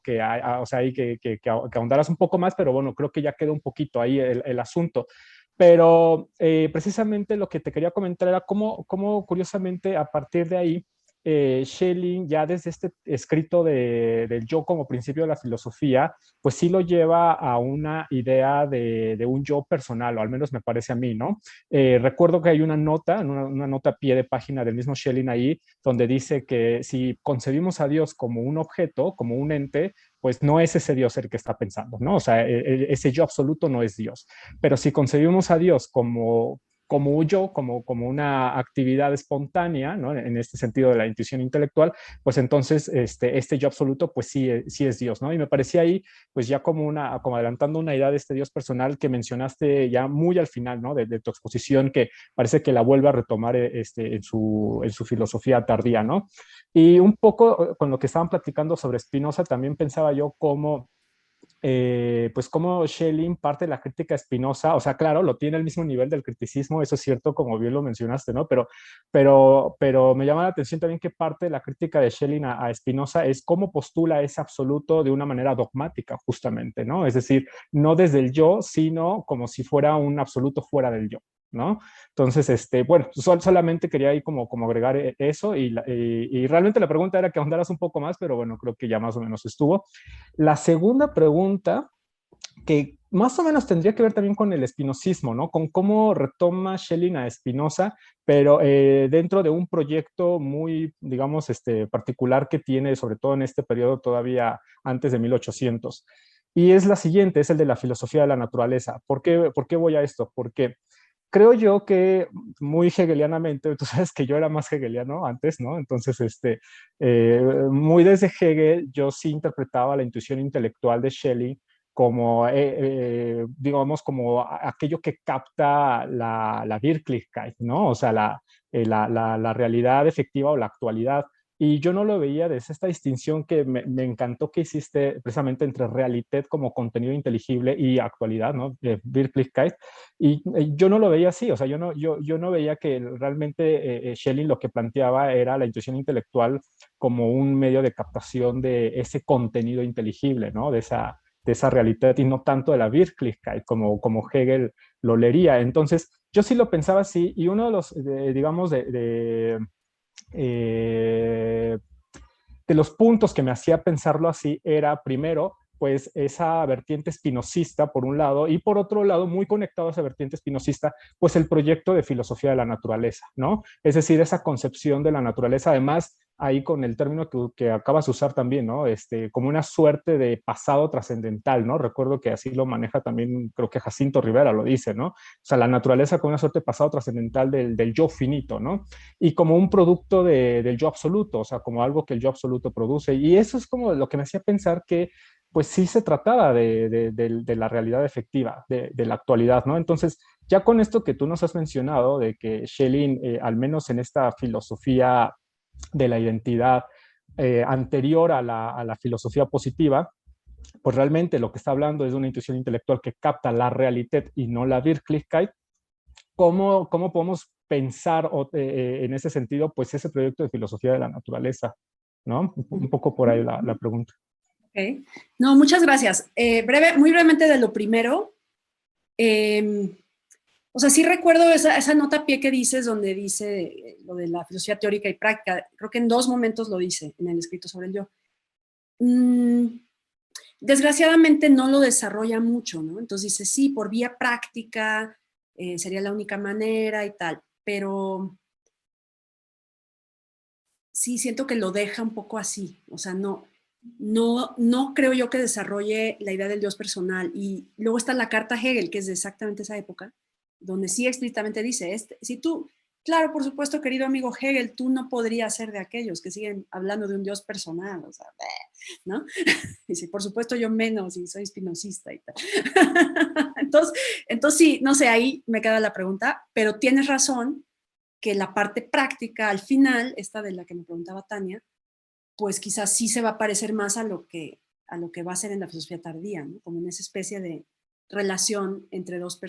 O sea, ahí que ahondaras un poco más, pero bueno, creo que ya quedó un poquito ahí el asunto. Pero precisamente lo que te quería comentar era cómo curiosamente a partir de ahí Schelling, ya desde este escrito del yo como principio de la filosofía, pues sí lo lleva a una idea de un yo personal, o al menos me parece a mí, ¿no? Recuerdo que hay una nota a pie de página del mismo Schelling ahí, donde dice que si concebimos a Dios como un objeto, como un ente, pues no es ese Dios el que está pensando, ¿no? O sea, ese yo absoluto no es Dios. Pero si concebimos a Dios como como yo, como una actividad espontánea, ¿no? En este sentido de la intuición intelectual, pues entonces este yo absoluto, pues sí es Dios, ¿no? Y me parecía ahí, pues ya como adelantando una idea de este Dios personal que mencionaste ya muy al final, ¿no? De tu exposición, que parece que la vuelve a retomar en su filosofía tardía, ¿no? Y un poco con lo que estaban platicando sobre Spinoza, también pensaba yo cómo pues como Schelling parte de la crítica a Spinoza, o sea, claro, lo tiene al mismo nivel del criticismo, eso es cierto, como bien lo mencionaste, ¿no? Pero me llama la atención también que parte de la crítica de Schelling a Spinoza es cómo postula ese absoluto de una manera dogmática, justamente, ¿no? Es decir, no desde el yo, sino como si fuera un absoluto fuera del yo, ¿no? Entonces, bueno, solamente quería ahí como agregar eso y realmente la pregunta era que ahondaras un poco más, pero bueno, creo que ya más o menos estuvo. La segunda pregunta, que más o menos tendría que ver también con el espinosismo, ¿no? Con cómo retoma Schelling a Spinoza, pero dentro de un proyecto muy, digamos, particular que tiene, sobre todo en este periodo todavía antes de 1800. Y es la siguiente, es el de la filosofía de la naturaleza. ¿Por qué voy a esto? Porque creo yo que muy hegelianamente, tú sabes que yo era más hegeliano antes, ¿no? Entonces, muy desde Hegel, yo sí interpretaba la intuición intelectual de Schelling como, digamos, como aquello que capta la Wirklichkeit, ¿no? O sea, la realidad efectiva o la actualidad. Y yo no lo veía desde esta distinción que me encantó que hiciste precisamente entre realidad como contenido inteligible y actualidad, ¿no? Wirklichkeit. Y yo no lo veía así, o sea, yo no veía que realmente Schelling lo que planteaba era la intuición intelectual como un medio de captación de ese contenido inteligible, ¿no? De esa realidad y no tanto de la Wirklichkeit como Hegel lo leería. Entonces, yo sí lo pensaba así y uno de los, digamos, de los puntos que me hacía pensarlo así era, primero, pues esa vertiente espinosista por un lado y por otro lado, muy conectado a esa vertiente espinosista, pues el proyecto de filosofía de la naturaleza, ¿no? Es decir, esa concepción de la naturaleza, además, ahí con el término que acabas de usar también, ¿no? Como una suerte de pasado trascendental, ¿no? Recuerdo que así lo maneja también, creo que Jacinto Rivera lo dice, ¿no? O sea, la naturaleza como una suerte de pasado trascendental del yo finito, ¿no? Y como un producto del yo absoluto, o sea, como algo que el yo absoluto produce. Y eso es como lo que me hacía pensar que pues sí se trataba de la realidad efectiva, de la actualidad, ¿no? Entonces, ya con esto que tú nos has mencionado, de que Schelling, al menos en esta filosofía de la identidad anterior a la filosofía positiva, pues realmente lo que está hablando es de una intuición intelectual que capta la realidad y no la Wirklichkeit. ¿Cómo podemos pensar en ese sentido, pues ese proyecto de filosofía de la naturaleza, ¿no? Un poco por ahí la pregunta. Okay. No, muchas gracias. Muy brevemente de lo primero. O sea, sí recuerdo esa nota a pie que dices, donde dice lo de la filosofía teórica y práctica. Creo que en 2 momentos lo dice en el escrito sobre el yo. Desgraciadamente no lo desarrolla mucho, ¿no? Entonces dice, sí, por vía práctica sería la única manera y tal, pero sí siento que lo deja un poco así. O sea, no creo yo que desarrolle la idea del Dios personal. Y luego está la carta Hegel, que es de exactamente esa época, donde sí explícitamente dice, si tú, claro, por supuesto, querido amigo Hegel, tú no podrías ser de aquellos que siguen hablando de un Dios personal, o sea, ¿no? Dice, por supuesto yo menos y soy espinosista y tal. Entonces sí, no sé, ahí me queda la pregunta, pero tienes razón que la parte práctica al final, esta de la que me preguntaba Tania, pues quizás sí se va a parecer más a lo que va a ser en la filosofía tardía, ¿no? Como en esa especie de relación entre dos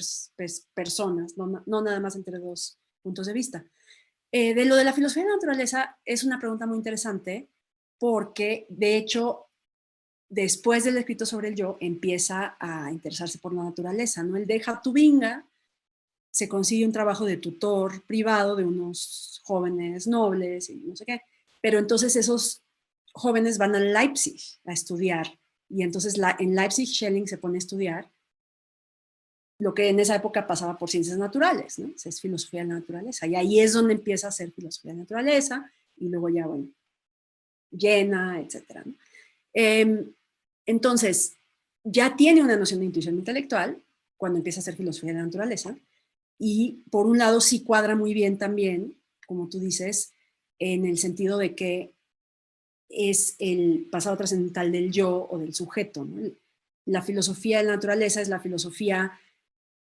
personas, no nada más entre dos puntos de vista. De lo de la filosofía de la naturaleza es una pregunta muy interesante porque, de hecho, después del escrito sobre el yo, empieza a interesarse por la naturaleza, ¿no? Él deja Tubinga, se consigue un trabajo de tutor privado de unos jóvenes nobles y no sé qué, pero entonces esos jóvenes van a Leipzig a estudiar y entonces en Leipzig Schelling se pone a estudiar lo que en esa época pasaba por ciencias naturales, ¿no? Es filosofía de la naturaleza y ahí es donde empieza a hacer filosofía de la naturaleza y luego ya, bueno, Jena, etcétera, ¿no? Entonces, ya tiene una noción de intuición intelectual cuando empieza a hacer filosofía de la naturaleza Y por un lado sí cuadra muy bien también, como tú dices, en el sentido de que es el pasado trascendental del yo o del sujeto, ¿no? La filosofía de la naturaleza es la filosofía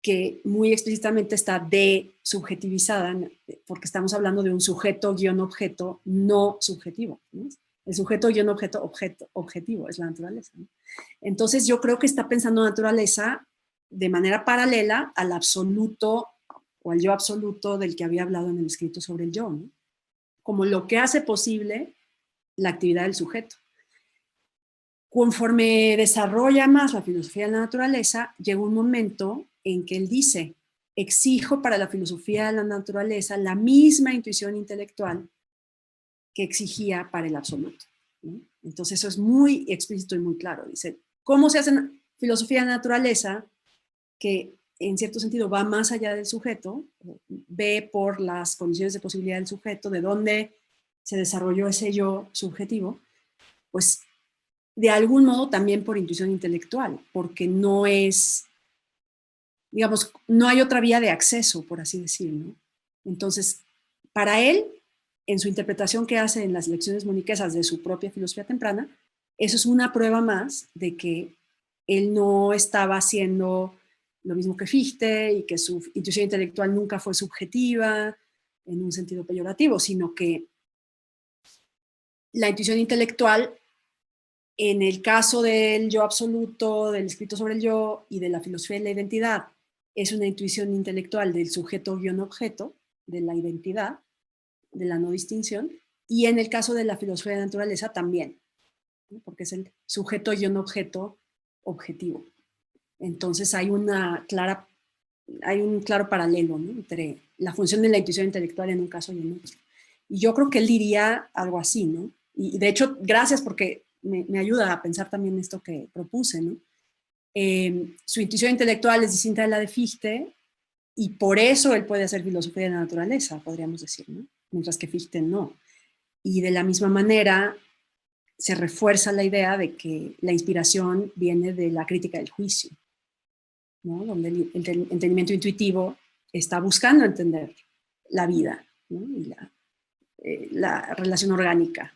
que muy explícitamente está desubjetivizada, porque estamos hablando de un sujeto-objeto no subjetivo, ¿no? El sujeto-objeto objetivo es la naturaleza, ¿no? Entonces yo creo que está pensando naturaleza de manera paralela al absoluto o al yo absoluto del que había hablado en el escrito sobre el yo, ¿no? Como lo que hace posible la actividad del sujeto. Conforme desarrolla más la filosofía de la naturaleza, llega un momento en que él dice, exijo para la filosofía de la naturaleza la misma intuición intelectual que exigía para el absoluto, ¿no? Entonces eso es muy explícito y muy claro. Dice, ¿cómo se hace filosofía de la naturaleza que en cierto sentido va más allá del sujeto, ve por las condiciones de posibilidad del sujeto, de dónde se desarrolló ese yo subjetivo? Pues de algún modo también por intuición intelectual, porque no es, digamos, no hay otra vía de acceso, por así decirlo, ¿no? Entonces, para él, en su interpretación que hace en las lecciones moniquesas de su propia filosofía temprana, eso es una prueba más de que él no estaba haciendo lo mismo que Fichte y que su intuición intelectual nunca fue subjetiva en un sentido peyorativo, sino que la intuición intelectual, en el caso del yo absoluto, del escrito sobre el yo y de la filosofía de la identidad, es una intuición intelectual del sujeto-objeto, de la identidad, de la no distinción, y en el caso de la filosofía de la naturaleza también, ¿no? Porque es el sujeto-objeto objetivo. Entonces hay un claro paralelo, ¿no?, entre la función de la intuición intelectual en un caso y en otro. Y yo creo que él diría algo así, ¿no? Y de hecho, gracias porque me ayuda a pensar también esto que propuse, ¿no? Su intuición intelectual es distinta de la de Fichte y por eso él puede hacer filosofía de la naturaleza, podríamos decir, ¿no? Mientras que Fichte no. Y de la misma manera se refuerza la idea de que la inspiración viene de la crítica del juicio, ¿no? Donde el entendimiento intuitivo está buscando entender la vida, ¿no? Y la relación orgánica.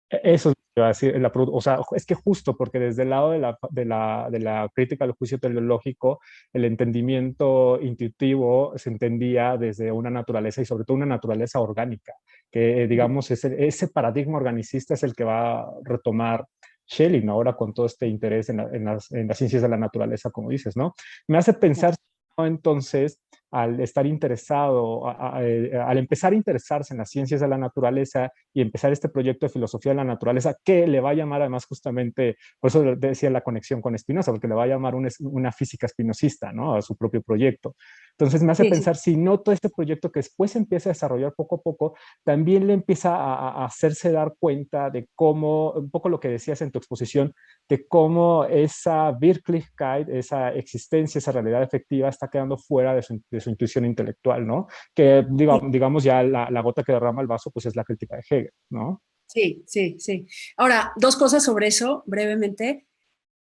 Eso iba a decir, o sea, es que justo porque desde el lado de la crítica al juicio teleológico, el entendimiento intuitivo se entendía desde una naturaleza y sobre todo una naturaleza orgánica, que digamos ese paradigma organicista es el que va a retomar Schelling ahora con todo este interés en las ciencias de la naturaleza, como dices, ¿no? Me hace pensar, ¿no? Entonces, al estar interesado, al empezar a interesarse en las ciencias de la naturaleza y empezar este proyecto de filosofía de la naturaleza, que le va a llamar además justamente, por eso decía la conexión con Spinoza, porque le va a llamar una física espinosista, ¿no?, a su propio proyecto. Entonces me hace pensar si no todo este proyecto que después se empieza a desarrollar poco a poco, también le empieza a hacerse dar cuenta de cómo, un poco lo que decías en tu exposición, de cómo esa Wirklichkeit, esa existencia, esa realidad efectiva está quedando fuera de su intuición intelectual, ¿no? Que digamos ya la gota que derrama el vaso, pues es la crítica de Hegel, ¿no? Sí, sí, sí. Ahora, dos cosas sobre eso, brevemente.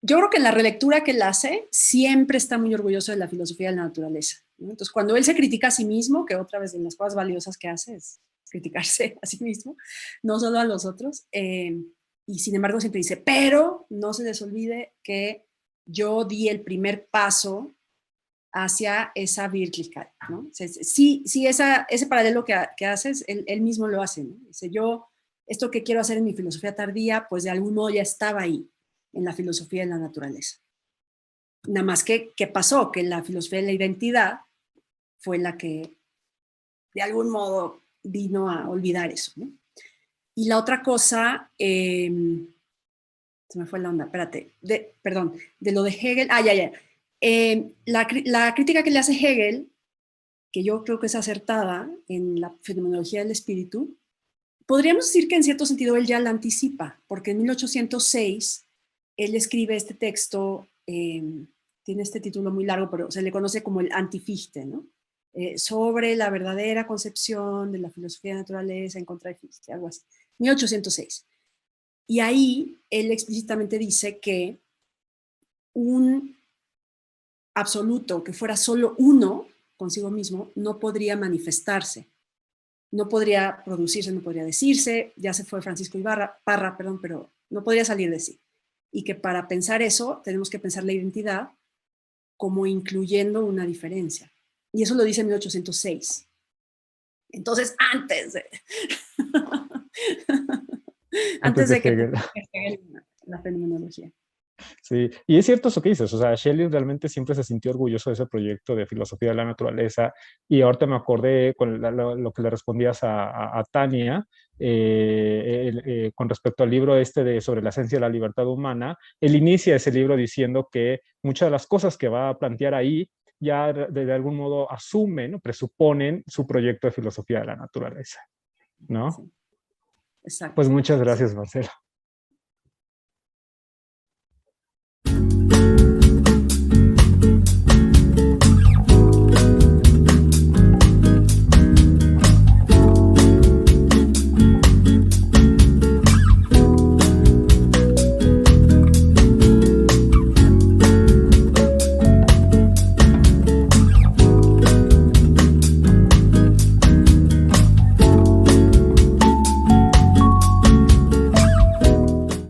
Yo creo que en la relectura que él hace, siempre está muy orgulloso de la filosofía de la naturaleza, ¿no? Entonces, cuando él se critica a sí mismo, que otra vez de las cosas valiosas que hace es criticarse a sí mismo, no solo a los otros, y sin embargo siempre dice, pero no se les olvide que yo di el primer paso hacia esa Wirklichkeit, ¿no? Sí, ese paralelo que haces, él mismo lo hace, ¿no? Dice, yo, esto que quiero hacer en mi filosofía tardía, pues de algún modo ya estaba ahí, en la filosofía de la naturaleza. Nada más que, ¿qué pasó? Que la filosofía de la identidad fue la que, de algún modo, vino a olvidar eso, ¿no? Y la otra cosa, se me fue la onda, espérate, perdón, de lo de Hegel, ya. La crítica que le hace Hegel, que yo creo que es acertada en la fenomenología del espíritu, podríamos decir que en cierto sentido él ya la anticipa, porque en 1806 él escribe este texto, tiene este título muy largo, pero se le conoce como el Anti-Fichte, ¿no? Sobre la verdadera concepción de la filosofía de la naturaleza en contra de Fichte, algo así, 1806. Y ahí él explícitamente dice que un absoluto que fuera solo uno, consigo mismo, no podría manifestarse, no podría producirse, no podría decirse, ya se fue Francisco Parra, pero no podría salir de sí. Y que para pensar eso tenemos que pensar la identidad como incluyendo una diferencia. Y eso lo dice en 1806. Entonces, antes de Hegel. La fenomenología. Sí, y es cierto eso que dices, o sea, Schelling realmente siempre se sintió orgulloso de ese proyecto de filosofía de la naturaleza, y ahorita me acordé con lo que le respondías a Tania, con respecto al libro sobre la esencia de la libertad humana. Él inicia ese libro diciendo que muchas de las cosas que va a plantear ahí ya de algún modo asumen, ¿no? Presuponen su proyecto de filosofía de la naturaleza, ¿no? Sí, exacto. Pues muchas gracias, Marcela.